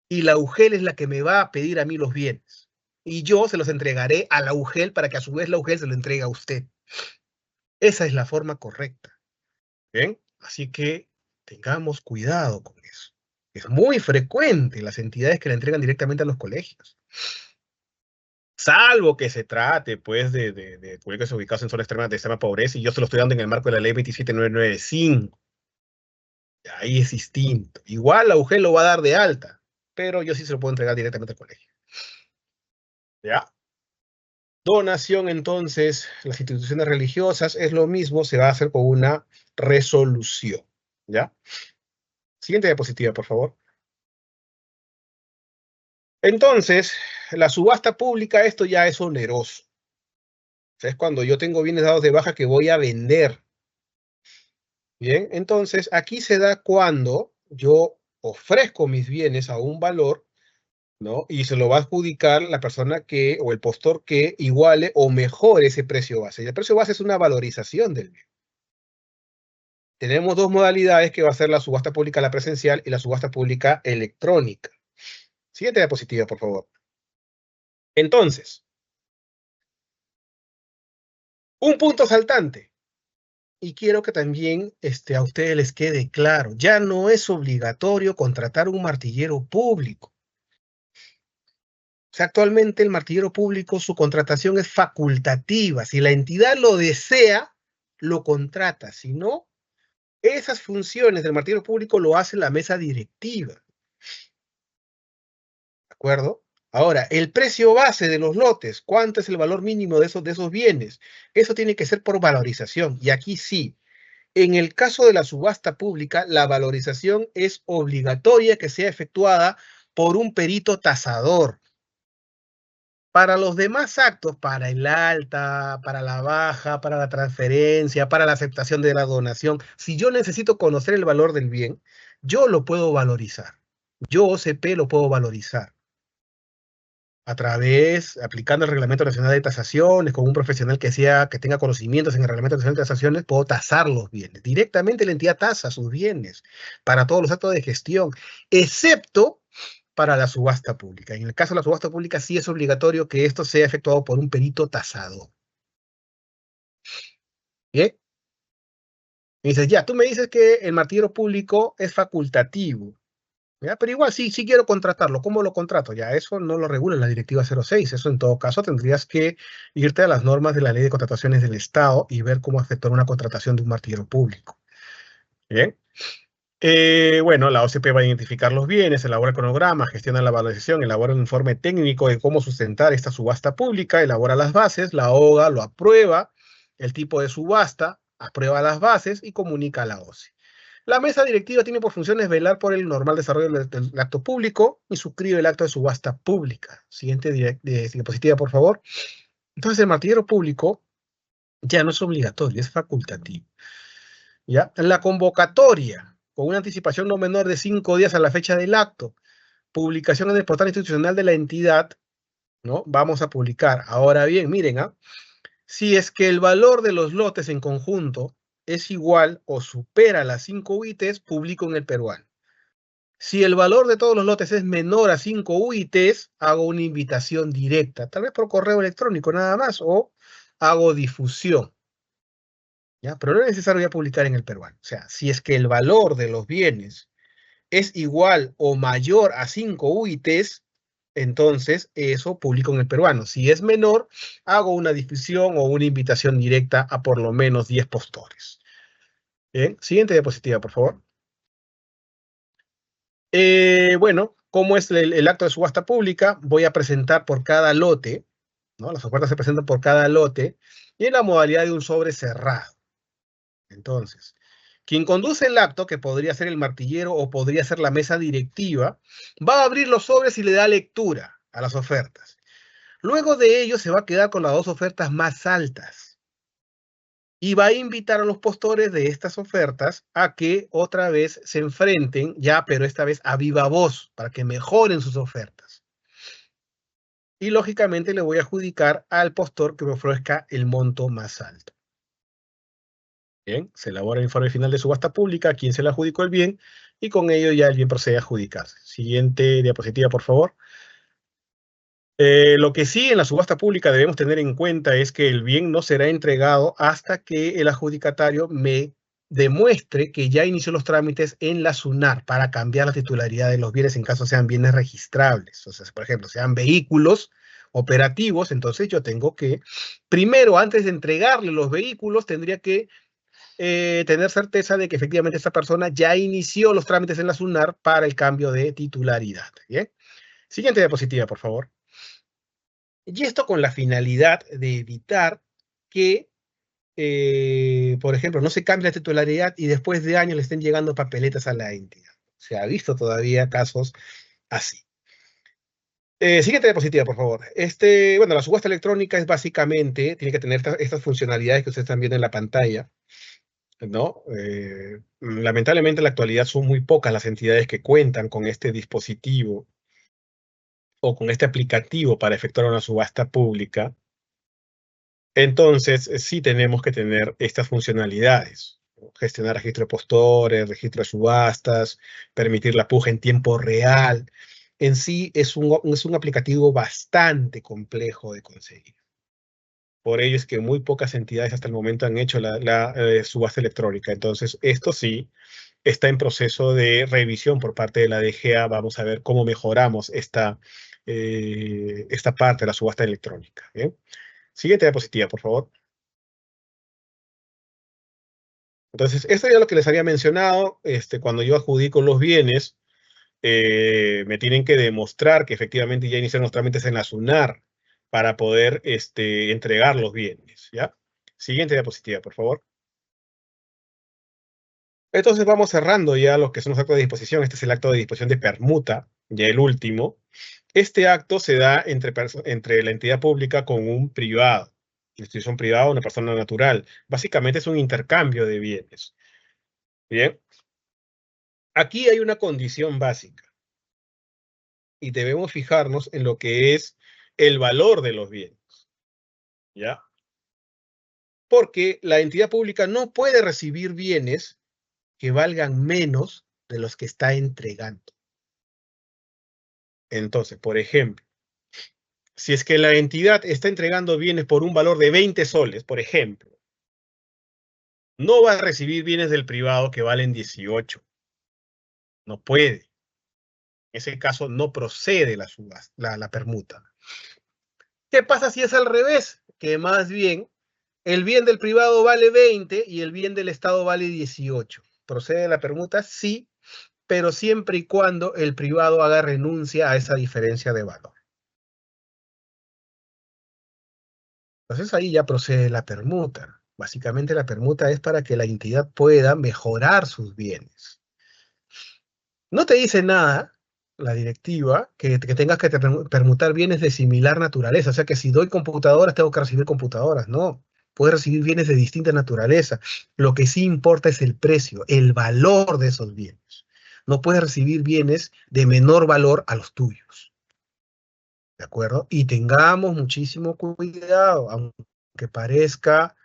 Y la UGEL es la que me va a pedir a mí los bienes. Y yo se los entregaré a la UGEL para que a su vez la UGEL se lo entregue a usted. Esa es la forma correcta. ¿Bien? Así que tengamos cuidado con eso. Es muy frecuente las entidades que la entregan directamente a los colegios. Salvo que se trate, pues, de colegios ubicados en zonas de extrema pobreza, y yo se lo estoy dando en el marco de la ley 27995. Ahí es distinto. Igual la UGEL lo va a dar de alta, pero yo sí se lo puedo entregar directamente al colegio. ¿Ya? Donación, entonces, las instituciones religiosas es lo mismo, se va a hacer con una resolución. ¿Ya? Siguiente diapositiva, por favor. Entonces, la subasta pública, esto ya es oneroso. O sea, es cuando yo tengo bienes dados de baja que voy a vender. Bien, entonces aquí se da cuando yo ofrezco mis bienes a un valor, ¿no? Y se lo va a adjudicar la persona que, o el postor que iguale o mejore ese precio base. Y el precio base es una valorización del bien. Tenemos dos modalidades que va a ser la subasta pública, la presencial, y la subasta pública electrónica. Siguiente diapositiva, por favor. Entonces, un punto saltante. Y quiero que también a ustedes les quede claro, ya no es obligatorio contratar un martillero público. O sea, actualmente el martillero público, su contratación es facultativa. Si la entidad lo desea, lo contrata. Si no, esas funciones del martillero público lo hace la mesa directiva. ¿De acuerdo? Ahora, el precio base de los lotes, ¿cuánto es el valor mínimo de esos bienes? Eso tiene que ser por valorización. Y aquí sí, en el caso de la subasta pública, la valorización es obligatoria que sea efectuada por un perito tasador. Para los demás actos, para el alta, para la baja, para la transferencia, para la aceptación de la donación, si yo necesito conocer el valor del bien, yo lo puedo valorizar. Yo, OCP, lo puedo valorizar a través, aplicando el Reglamento Nacional de Tasaciones, con un profesional que tenga conocimientos en el Reglamento Nacional de Tasaciones, puedo tasar los bienes. Directamente la entidad tasa sus bienes para todos los actos de gestión, excepto para la subasta pública. En el caso de la subasta pública sí es obligatorio que esto sea efectuado por un perito tasador. ¿Bien? Y dices, ya, tú me dices que el martillero público es facultativo. ¿Ya? Pero igual sí quiero contratarlo. ¿Cómo lo contrato? Ya, eso no lo regula la Directiva 06. Eso en todo caso tendrías que irte a las normas de la Ley de Contrataciones del Estado y ver cómo efectuar una contratación de un martillero público. ¿Bien? Bueno, la OCP va a identificar los bienes, elabora el cronograma, gestiona la valorización, elabora un informe técnico de cómo sustentar esta subasta pública, elabora las bases, la OGA lo aprueba, el tipo de subasta, aprueba las bases y comunica a la OCE. La mesa directiva tiene por funciones velar por el normal desarrollo del acto público y suscribe el acto de subasta pública. Siguiente diapositiva, por favor. Entonces, el martillero público ya no es obligatorio, es facultativo. ¿Ya? La convocatoria, con una anticipación no menor de 5 días a la fecha del acto, publicación en el portal institucional de la entidad, ¿no? Vamos a publicar. Ahora bien, miren, si es que el valor de los lotes en conjunto es igual o supera las 5 UITs, publico en el peruano. Si el valor de todos los lotes es menor a 5 UITs, hago una invitación directa, tal vez por correo electrónico nada más, o hago difusión. ¿Ya? Pero no es necesario ya publicar en el peruano. O sea, si es que el valor de los bienes es igual o mayor a 5 UITs, entonces eso publico en el peruano. Si es menor, hago una difusión o una invitación directa a por lo menos 10 postores. Bien, siguiente diapositiva, por favor. Bueno, ¿cómo es el acto de subasta pública? Voy a presentar por cada lote, ¿no? Las ofertas se presentan por cada lote y en la modalidad de un sobre cerrado. Entonces, quien conduce el acto, que podría ser el martillero o podría ser la mesa directiva, va a abrir los sobres y le da lectura a las ofertas. Luego de ello se va a quedar con las dos ofertas más altas y va a invitar a los postores de estas ofertas a que otra vez se enfrenten, ya, pero esta vez a viva voz, para que mejoren sus ofertas. Y lógicamente le voy a adjudicar al postor que me ofrezca el monto más alto. Bien, se elabora el informe final de subasta pública, a quien se le adjudicó el bien, y con ello ya el bien procede a adjudicarse. Siguiente diapositiva, por favor. Lo que sí en la subasta pública debemos tener en cuenta es que el bien no será entregado hasta que el adjudicatario me demuestre que ya inició los trámites en la SUNAR para cambiar la titularidad de los bienes en caso sean bienes registrables. O sea, por ejemplo, sean vehículos operativos, entonces yo tengo que, primero, antes de entregarle los vehículos, tendría que tener certeza de que efectivamente esta persona ya inició los trámites en la SUNAR para el cambio de titularidad. ¿Bien? Siguiente diapositiva, por favor. Y esto con la finalidad de evitar que, por ejemplo, no se cambie la titularidad y después de años le estén llegando papeletas a la entidad. Se ha visto todavía casos así. Siguiente diapositiva, por favor. Bueno, la subasta electrónica es básicamente, tiene que tener estas funcionalidades que ustedes están viendo en la pantalla, ¿no? Lamentablemente en la actualidad son muy pocas las entidades que cuentan con este dispositivo o con este aplicativo para efectuar una subasta pública. Entonces, sí tenemos que tener estas funcionalidades, ¿no? Gestionar registro de postores, registro de subastas, permitir la puja en tiempo real. En sí es un aplicativo bastante complejo de conseguir. Por ello es que muy pocas entidades hasta el momento han hecho la subasta electrónica. Entonces, esto sí está en proceso de revisión por parte de la DGA. Vamos a ver cómo mejoramos esta esta parte de la subasta electrónica. ¿Bien? Siguiente diapositiva, por favor. Entonces, esto ya es lo que les había mencionado. Cuando yo adjudico los bienes, me tienen que demostrar que efectivamente ya iniciaron los trámites en la SUNAR para poder entregar los bienes, ¿ya? Siguiente diapositiva, por favor. Entonces vamos cerrando ya lo que son los actos de disposición. Este es el acto de disposición de permuta, ya el último. Este acto se da entre la entidad pública con un privado, una institución privada o una persona natural. Básicamente es un intercambio de bienes. Bien. Aquí hay una condición básica y debemos fijarnos en lo que es el valor de los bienes, ¿ya? Porque la entidad pública no puede recibir bienes que valgan menos de los que está entregando. Entonces, por ejemplo, si es que la entidad está entregando bienes por un valor de 20 soles, por ejemplo, no va a recibir bienes del privado que valen 18. No puede. En ese caso no procede la permuta. ¿Qué pasa si es al revés? Que más bien el bien del privado vale 20 y el bien del Estado vale 18. ¿Procede la permuta? Sí, pero siempre y cuando el privado haga renuncia a esa diferencia de valor. Entonces ahí ya procede la permuta. Básicamente la permuta es para que la entidad pueda mejorar sus bienes. No te dice nada la directiva que tengas que permutar bienes de similar naturaleza. O sea que si doy computadoras, tengo que recibir computadoras. No, puedes recibir bienes de distinta naturaleza. Lo que sí importa es el precio, el valor de esos bienes. No puedes recibir bienes de menor valor a los tuyos. ¿De acuerdo? Y tengamos muchísimo cuidado, aunque parezca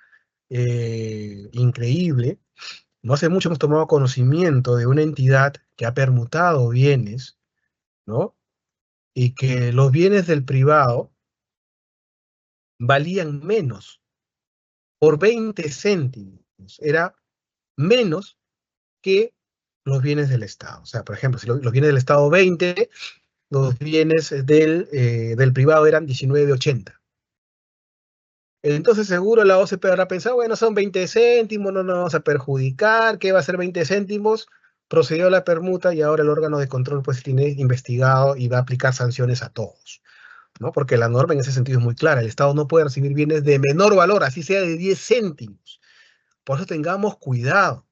increíble. No hace mucho hemos tomado conocimiento de una entidad que ha permutado bienes, ¿no? Y que los bienes del privado valían menos, por 20 céntimos. Era menos que los bienes del Estado. O sea, por ejemplo, si los bienes del Estado 20, los bienes del privado eran 19,80. Entonces seguro la OCP habrá pensado, bueno, son 20 céntimos, no nos vamos a perjudicar, ¿qué va a ser 20 céntimos? Procedió a la permuta y ahora el órgano de control pues tiene investigado y va a aplicar sanciones a todos, ¿no? Porque la norma en ese sentido es muy clara, el Estado no puede recibir bienes de menor valor, así sea de 10 céntimos. Por eso tengamos cuidado.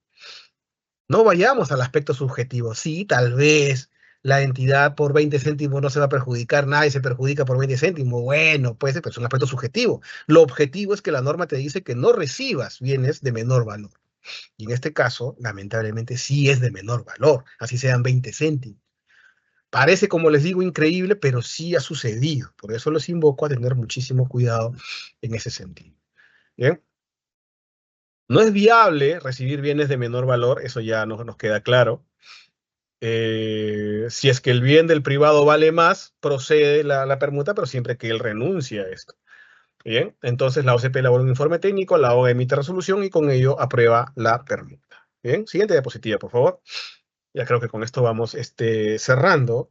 No vayamos al aspecto subjetivo. Sí, tal vez la entidad por 20 céntimos no se va a perjudicar, nadie se perjudica por 20 céntimos. Bueno, puede ser, pero es un aspecto subjetivo. Lo objetivo es que la norma te dice que no recibas bienes de menor valor. Y en este caso, lamentablemente, sí es de menor valor, así sean 20 céntimos. Parece, como les digo, increíble, pero sí ha sucedido. Por eso los invoco a tener muchísimo cuidado en ese sentido. Bien. No es viable recibir bienes de menor valor, eso ya nos queda claro. Si es que el bien del privado vale más, procede la permuta, pero siempre que él renuncie a esto. Bien, entonces la OCP elabora un informe técnico, la OA emite resolución y con ello aprueba la permuta. Bien, siguiente diapositiva, por favor. Ya creo que con esto vamos cerrando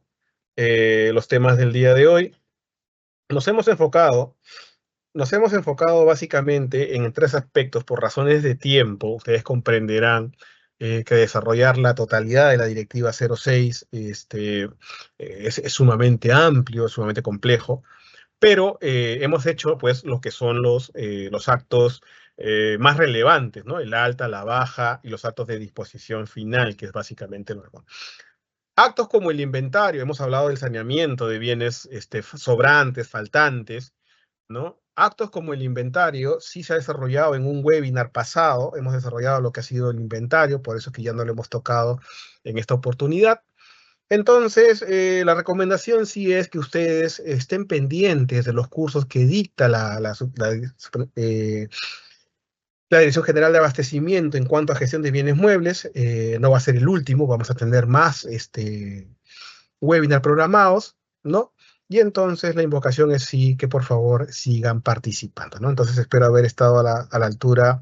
los temas del día de hoy. Nos hemos enfocado básicamente en 3 aspectos por razones de tiempo. Ustedes comprenderán que desarrollar la totalidad de la Directiva 06 es sumamente amplio, es sumamente complejo, pero hemos hecho pues lo que son los actos más relevantes, ¿no? El alta, la baja y los actos de disposición final, que es básicamente lo que... Actos como el inventario, hemos hablado del saneamiento de bienes sobrantes, faltantes, ¿no? Actos como el inventario sí se ha desarrollado en un webinar pasado, hemos desarrollado lo que ha sido el inventario, por eso que ya no lo hemos tocado en esta oportunidad. Entonces, la recomendación sí es que ustedes estén pendientes de los cursos que dicta la Dirección General de Abastecimiento en cuanto a gestión de bienes muebles. No va a ser el último, vamos a tener más webinar programados, ¿no? Y entonces la invocación es sí, que por favor sigan participando, ¿no? Entonces espero haber estado a la altura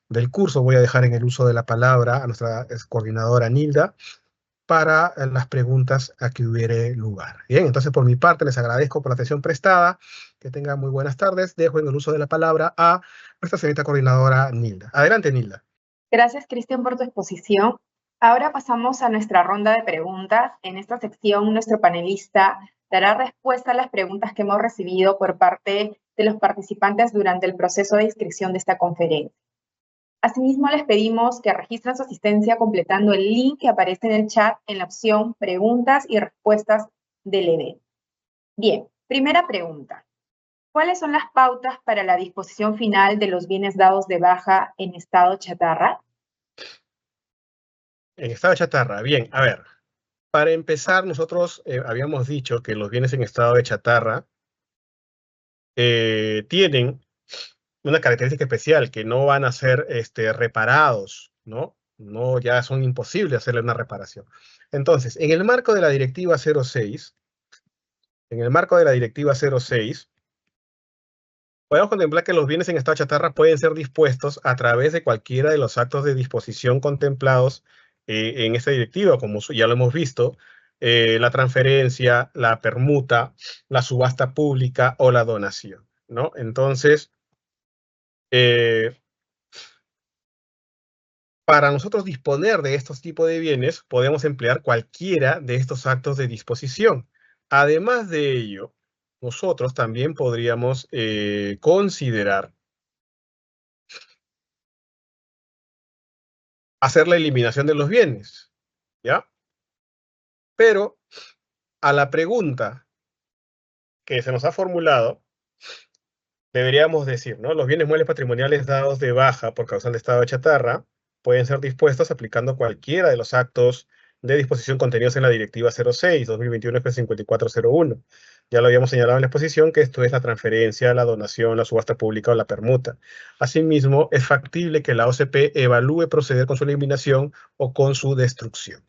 del curso. Voy a dejar en el uso de la palabra a nuestra coordinadora Nilda para las preguntas a que hubiere lugar. Bien, entonces por mi parte les agradezco por la atención prestada. Que tengan muy buenas tardes. Dejo en el uso de la palabra a nuestra señorita coordinadora Nilda. Adelante, Nilda.
Gracias, Cristian, por tu exposición. Ahora pasamos a nuestra ronda de preguntas. En esta sección, nuestro panelista dará respuesta a las preguntas que hemos recibido por parte de los participantes durante el proceso de inscripción de esta conferencia. Asimismo, les pedimos que registren su asistencia completando el link que aparece en el chat en la opción Preguntas y Respuestas del evento. Bien, primera pregunta. ¿Cuáles son las pautas para la disposición final de los bienes dados de baja en estado chatarra?
En estado de chatarra. Bien, a ver. Para empezar, nosotros habíamos dicho que los bienes en estado de chatarra tienen una característica especial, que no van a ser reparados, ¿no? No, ya son imposibles hacerle una reparación. Entonces, en el marco de la Directiva 06, podemos contemplar que los bienes en estado de chatarra pueden ser dispuestos a través de cualquiera de los actos de disposición contemplados en esta directiva, como ya lo hemos visto, la transferencia, la permuta, la subasta pública o la donación, ¿no? Entonces, para nosotros disponer de estos tipos de bienes, podemos emplear cualquiera de estos actos de disposición. Además de ello, nosotros también podríamos considerar hacer la eliminación de los bienes, ¿ya? Pero a la pregunta que se nos ha formulado, deberíamos decir, ¿no? Los bienes muebles patrimoniales dados de baja por causal de estado de chatarra pueden ser dispuestos aplicando cualquiera de los actos de disposición contenidos en la Directiva 06-2021-5401. Ya lo habíamos señalado en la exposición que esto es la transferencia, la donación, la subasta pública o la permuta. Asimismo, es factible que la OCP evalúe proceder con su eliminación o con su destrucción.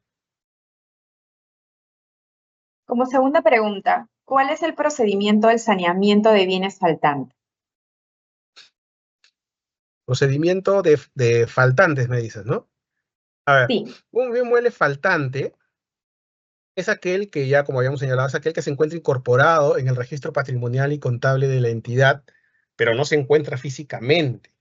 Como segunda pregunta, ¿cuál es el procedimiento del saneamiento de bienes faltantes?
Procedimiento de faltantes, me dices, ¿no? A ver,
Sí.
un bien mueble faltante es aquel que ya, como habíamos señalado, es aquel que se encuentra incorporado en el registro patrimonial y contable de la entidad, pero no se encuentra físicamente.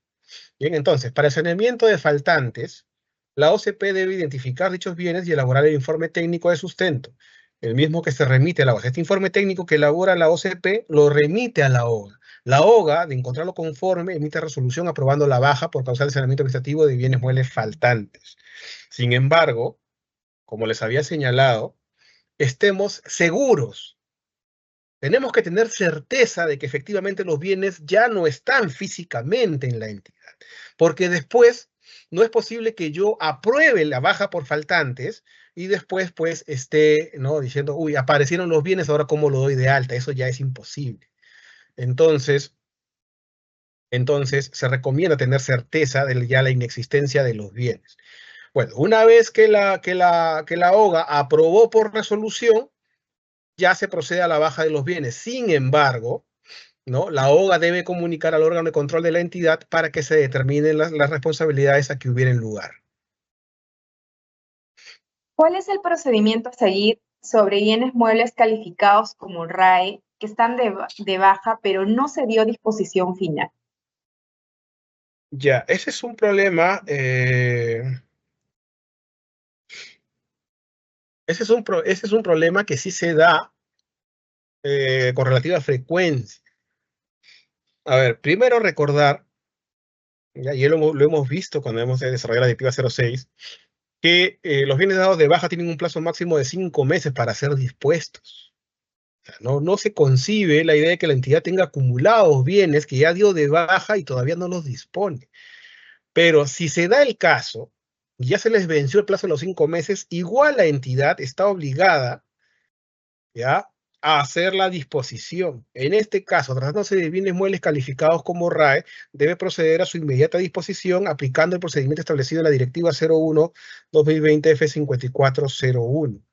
Bien, entonces, para el saneamiento de faltantes, la OCP debe identificar dichos bienes y elaborar el informe técnico de sustento, el mismo que se remite a la OGA. Este informe técnico que elabora la OCP lo remite a la OGA. La OGA, de encontrarlo conforme, emite resolución aprobando la baja por causa del saneamiento administrativo de bienes muebles faltantes. Sin embargo, como les había señalado, estemos seguros. Tenemos que tener certeza de que efectivamente los bienes ya no están físicamente en la entidad, porque después no es posible que yo apruebe la baja por faltantes y después pues esté, ¿no?, diciendo, uy, aparecieron los bienes, ahora cómo lo doy de alta. Eso ya es imposible. Entonces se recomienda tener certeza de ya la inexistencia de los bienes. Bueno, una vez que la OGA aprobó por resolución, ya se procede a la baja de los bienes. Sin embargo, ¿no?, la OGA debe comunicar al órgano de control de la entidad para que se determinen las responsabilidades a que hubieran lugar.
¿Cuál es el procedimiento a seguir sobre bienes muebles calificados como RAE que están de baja, pero no se dio disposición final?
Ya, ese es un problema. Ese es un problema que sí se da con relativa frecuencia. A ver, primero recordar, ya lo hemos visto cuando hemos desarrollado la Directiva 06, que los bienes dados de baja tienen un plazo máximo de 5 meses para ser dispuestos. O sea, no se concibe la idea de que la entidad tenga acumulados bienes que ya dio de baja y todavía no los dispone. Pero si se da el caso, ya se les venció el plazo de los 5 meses, igual la entidad está obligada, ¿ya?, a hacer la disposición. En este caso, tratándose de bienes muebles calificados como RAE, debe proceder a su inmediata disposición aplicando el procedimiento establecido en la Directiva 01-2020-F5401.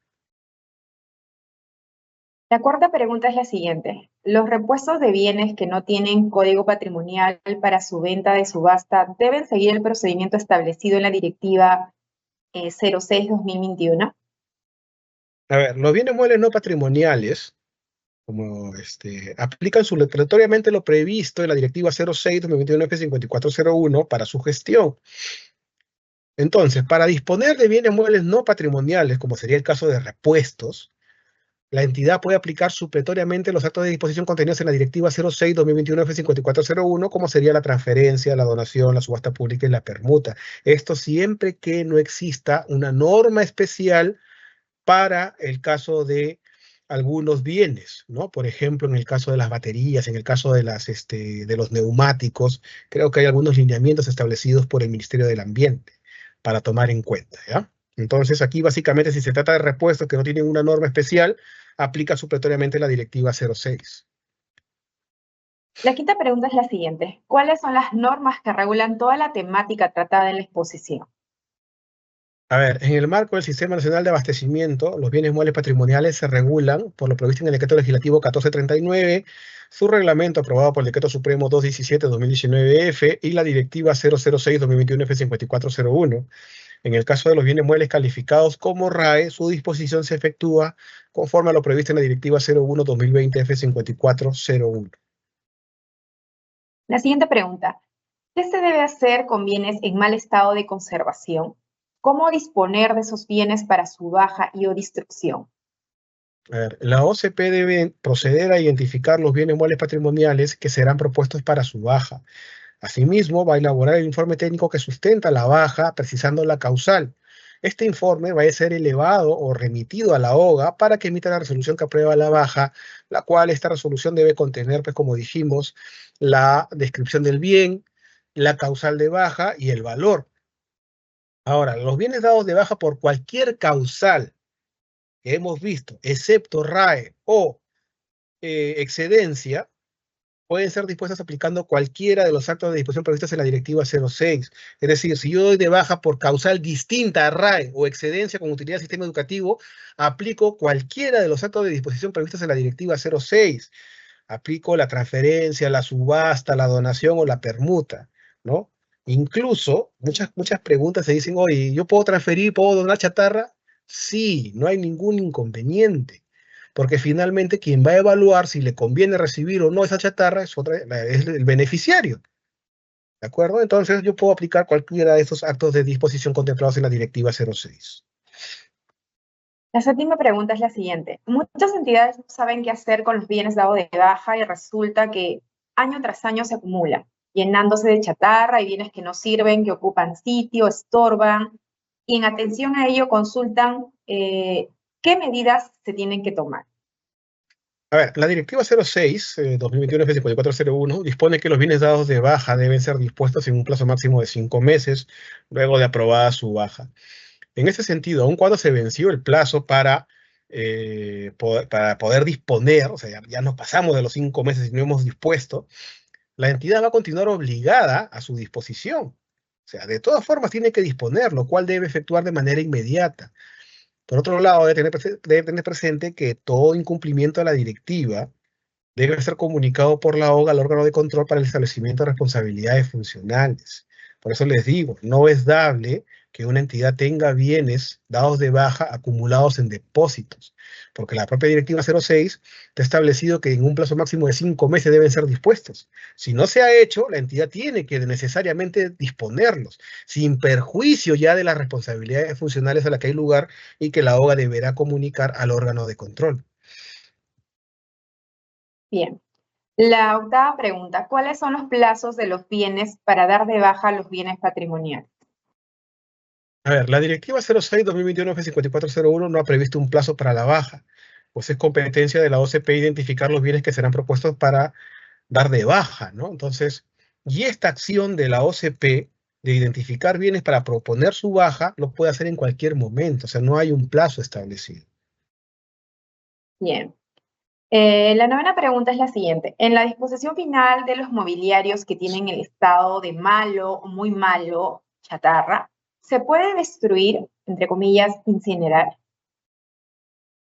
La cuarta pregunta es la siguiente. ¿Los repuestos de bienes que no tienen código patrimonial para su venta de subasta deben seguir el procedimiento establecido en la Directiva 06-2021?
A ver, los bienes muebles no patrimoniales, como aplican supletoriamente lo previsto en la Directiva 06/2021/5401 para su gestión. Entonces, para disponer de bienes muebles no patrimoniales, como sería el caso de repuestos, la entidad puede aplicar supletoriamente los actos de disposición contenidos en la Directiva 06/2021/5401, como sería la transferencia, la donación, la subasta pública y la permuta. Esto siempre que no exista una norma especial para el caso de algunos bienes, ¿no? Por ejemplo, en el caso de las baterías, en el caso de de los neumáticos, creo que hay algunos lineamientos establecidos por el Ministerio del Ambiente para tomar en cuenta, ¿ya? Entonces, aquí básicamente, si se trata de repuestos que no tienen una norma especial, aplica supletoriamente la Directiva 06.
La quinta pregunta es la siguiente. ¿Cuáles son las normas que regulan toda la temática tratada en la exposición?
A ver, en el marco del Sistema Nacional de Abastecimiento, los bienes muebles patrimoniales se regulan por lo previsto en el Decreto Legislativo 1439, su reglamento aprobado por el Decreto Supremo 217/2019-F y la Directiva 006/2021-F5401. En el caso de los bienes muebles calificados como RAE, su disposición se efectúa conforme a lo previsto en la Directiva 01/2020-F5401.
La siguiente pregunta. ¿Qué se debe hacer con bienes en mal estado de conservación? ¿Cómo disponer de esos bienes para su baja y o destrucción?
A ver, la OCP debe proceder a identificar los bienes muebles patrimoniales que serán propuestos para su baja. Asimismo, va a elaborar el informe técnico que sustenta la baja, precisando la causal. Este informe va a ser elevado o remitido a la OGA para que emita la resolución que aprueba la baja, la cual esta resolución debe contener, pues como dijimos, la descripción del bien, la causal de baja y el valor. Ahora, los bienes dados de baja por cualquier causal que hemos visto, excepto RAE o excedencia, pueden ser dispuestas aplicando cualquiera de los actos de disposición previstos en la Directiva 06. Es decir, si yo doy de baja por causal distinta a RAE o excedencia con utilidad del sistema educativo, aplico cualquiera de los actos de disposición previstos en la Directiva 06. Aplico la transferencia, la subasta, la donación o la permuta, ¿no? Incluso, muchas preguntas se dicen, oye, ¿yo puedo transferir, puedo donar chatarra? Sí, no hay ningún inconveniente, porque finalmente quien va a evaluar si le conviene recibir o no esa chatarra es el beneficiario, ¿de acuerdo? Entonces yo puedo aplicar cualquiera de estos actos de disposición contemplados en la Directiva 06.
La séptima pregunta es la siguiente. Muchas entidades no saben qué hacer con los bienes dados de baja y resulta que año tras año se acumula, llenándose de chatarra y bienes que no sirven, que ocupan sitio, estorban, y en atención a ello consultan qué medidas se tienen que tomar.
A ver, la Directiva 06, 2021-5401, dispone que los bienes dados de baja deben ser dispuestos en un plazo máximo de 5 meses, luego de aprobada su baja. En ese sentido, aun cuando se venció el plazo para poder disponer, o sea, ya nos pasamos de los 5 meses y no hemos dispuesto, la entidad va a continuar obligada a su disposición. O sea, de todas formas tiene que disponer, lo cual debe efectuar de manera inmediata. Por otro lado, debe tener presente que todo incumplimiento de la directiva debe ser comunicado por la OGA al órgano de control para el establecimiento de responsabilidades funcionales. Por eso les digo, no es dable que una entidad tenga bienes dados de baja acumulados en depósitos, porque la propia Directiva 06 ha establecido que en un plazo máximo de 5 meses deben ser dispuestos. Si no se ha hecho, la entidad tiene que necesariamente disponerlos, sin perjuicio ya de las responsabilidades funcionales a las que hay lugar y que la OGA deberá comunicar al órgano de control.
Bien. La octava pregunta. ¿Cuáles son los plazos de los bienes para dar de baja los bienes patrimoniales?
A ver, la Directiva 06/2021-F5401 no ha previsto un plazo para la baja, pues es competencia de la OCP identificar los bienes que serán propuestos para dar de baja, ¿no? Entonces, y esta acción de la OCP de identificar bienes para proponer su baja lo puede hacer en cualquier momento, o sea, no hay un plazo establecido.
Bien. La novena pregunta es la siguiente. En la disposición final de los mobiliarios que tienen el estado de malo o muy malo, chatarra, ¿se puede destruir, entre comillas, incinerar?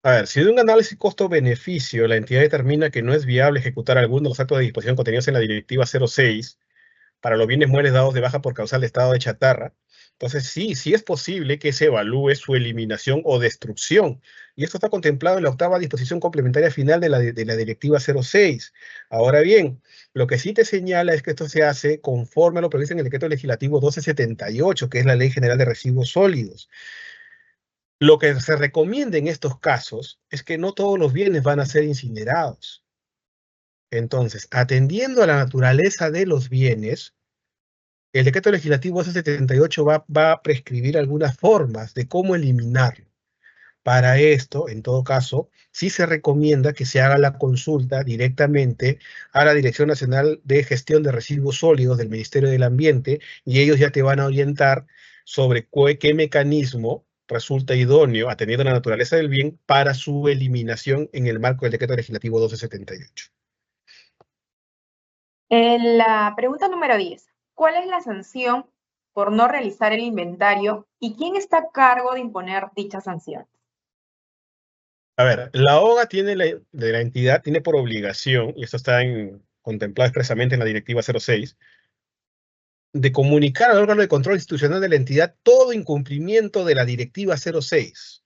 A ver, si de un análisis costo-beneficio la entidad determina que no es viable ejecutar alguno de los actos de disposición contenidos en la Directiva 06 para los bienes muebles dados de baja por causal de estado de chatarra, Entonces, sí es posible que se evalúe su eliminación o destrucción. Y esto está contemplado en la 8ª disposición complementaria final de la Directiva 06. Ahora bien, lo que sí te señala es que esto se hace conforme a lo previsto en el Decreto Legislativo 1278, que es la Ley General de Residuos Sólidos. Lo que se recomienda en estos casos es que no todos los bienes van a ser incinerados. Entonces, atendiendo a la naturaleza de los bienes, el decreto legislativo 78 va a prescribir algunas formas de cómo eliminarlo. Para esto, en todo caso, sí se recomienda que se haga la consulta directamente a la Dirección Nacional de Gestión de Residuos Sólidos del Ministerio del Ambiente, y ellos ya te van a orientar sobre qué mecanismo resulta idóneo, atendiendo a la naturaleza del bien, para su eliminación en el marco del decreto legislativo 1278.
La pregunta número 10. ¿Cuál es la sanción por no realizar el inventario y quién está a cargo de imponer dicha sanción?
A ver, la OGA de la entidad tiene por obligación, y esto está contemplado expresamente en la Directiva 06, de comunicar al órgano de control institucional de la entidad todo incumplimiento de la Directiva 06,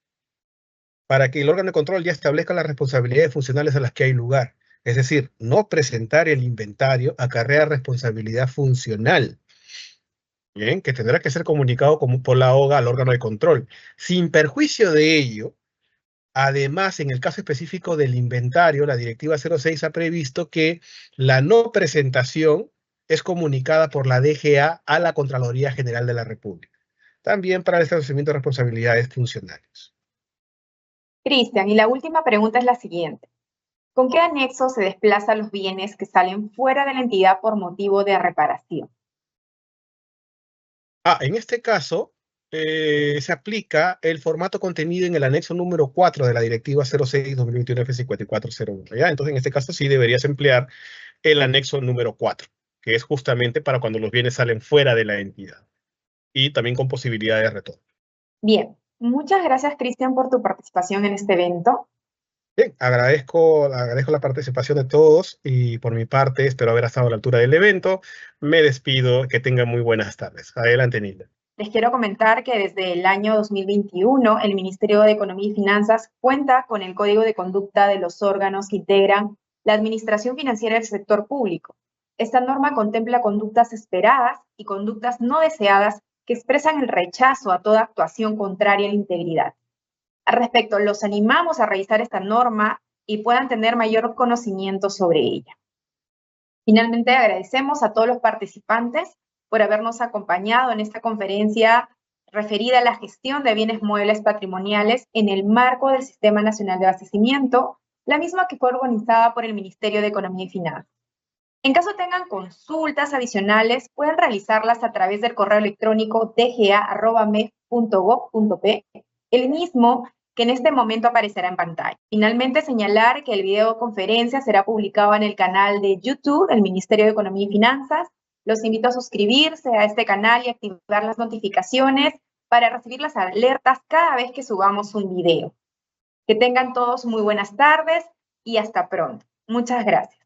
para que el órgano de control ya establezca las responsabilidades funcionales a las que hay lugar. Es decir, no presentar el inventario acarrea responsabilidad funcional, ¿bien? Que tendrá que ser comunicado por la OGA al órgano de control. Sin perjuicio de ello, además, en el caso específico del inventario, la Directiva 06 ha previsto que la no presentación es comunicada por la DGA a la Contraloría General de la República, también para el establecimiento de responsabilidades funcionales.
Cristian, y la última pregunta es la siguiente. ¿Con qué anexo se desplazan los bienes que salen fuera de la entidad por motivo de reparación?
En este caso, se aplica el formato contenido en el anexo número 4 de la Directiva 06-2021-F5401. ¿Ya? Entonces, en este caso sí deberías emplear el anexo número 4, que es justamente para cuando los bienes salen fuera de la entidad y también con posibilidad de retorno.
Bien, muchas gracias, Cristian, por tu participación en este evento.
Bien, agradezco la participación de todos y por mi parte espero haber estado a la altura del evento. Me despido, que tengan muy buenas tardes. Adelante, Nilda.
Les quiero comentar que desde el año 2021 el Ministerio de Economía y Finanzas cuenta con el Código de Conducta de los órganos que integran la administración financiera del sector público. Esta norma contempla conductas esperadas y conductas no deseadas que expresan el rechazo a toda actuación contraria a la integridad. Al respecto, los animamos a revisar esta norma y puedan tener mayor conocimiento sobre ella. Finalmente, agradecemos a todos los participantes por habernos acompañado en esta conferencia referida a la gestión de bienes muebles patrimoniales en el marco del Sistema Nacional de Abastecimiento, la misma que fue organizada por el Ministerio de Economía y Finanzas. En caso tengan consultas adicionales, pueden realizarlas a través del correo electrónico dga@mef.gov.p, el mismo que en este momento aparecerá en pantalla. Finalmente, señalar que el video conferencia será publicado en el canal de YouTube del Ministerio de Economía y Finanzas. Los invito a suscribirse a este canal y activar las notificaciones para recibir las alertas cada vez que subamos un video. Que tengan todos muy buenas tardes y hasta pronto. Muchas gracias.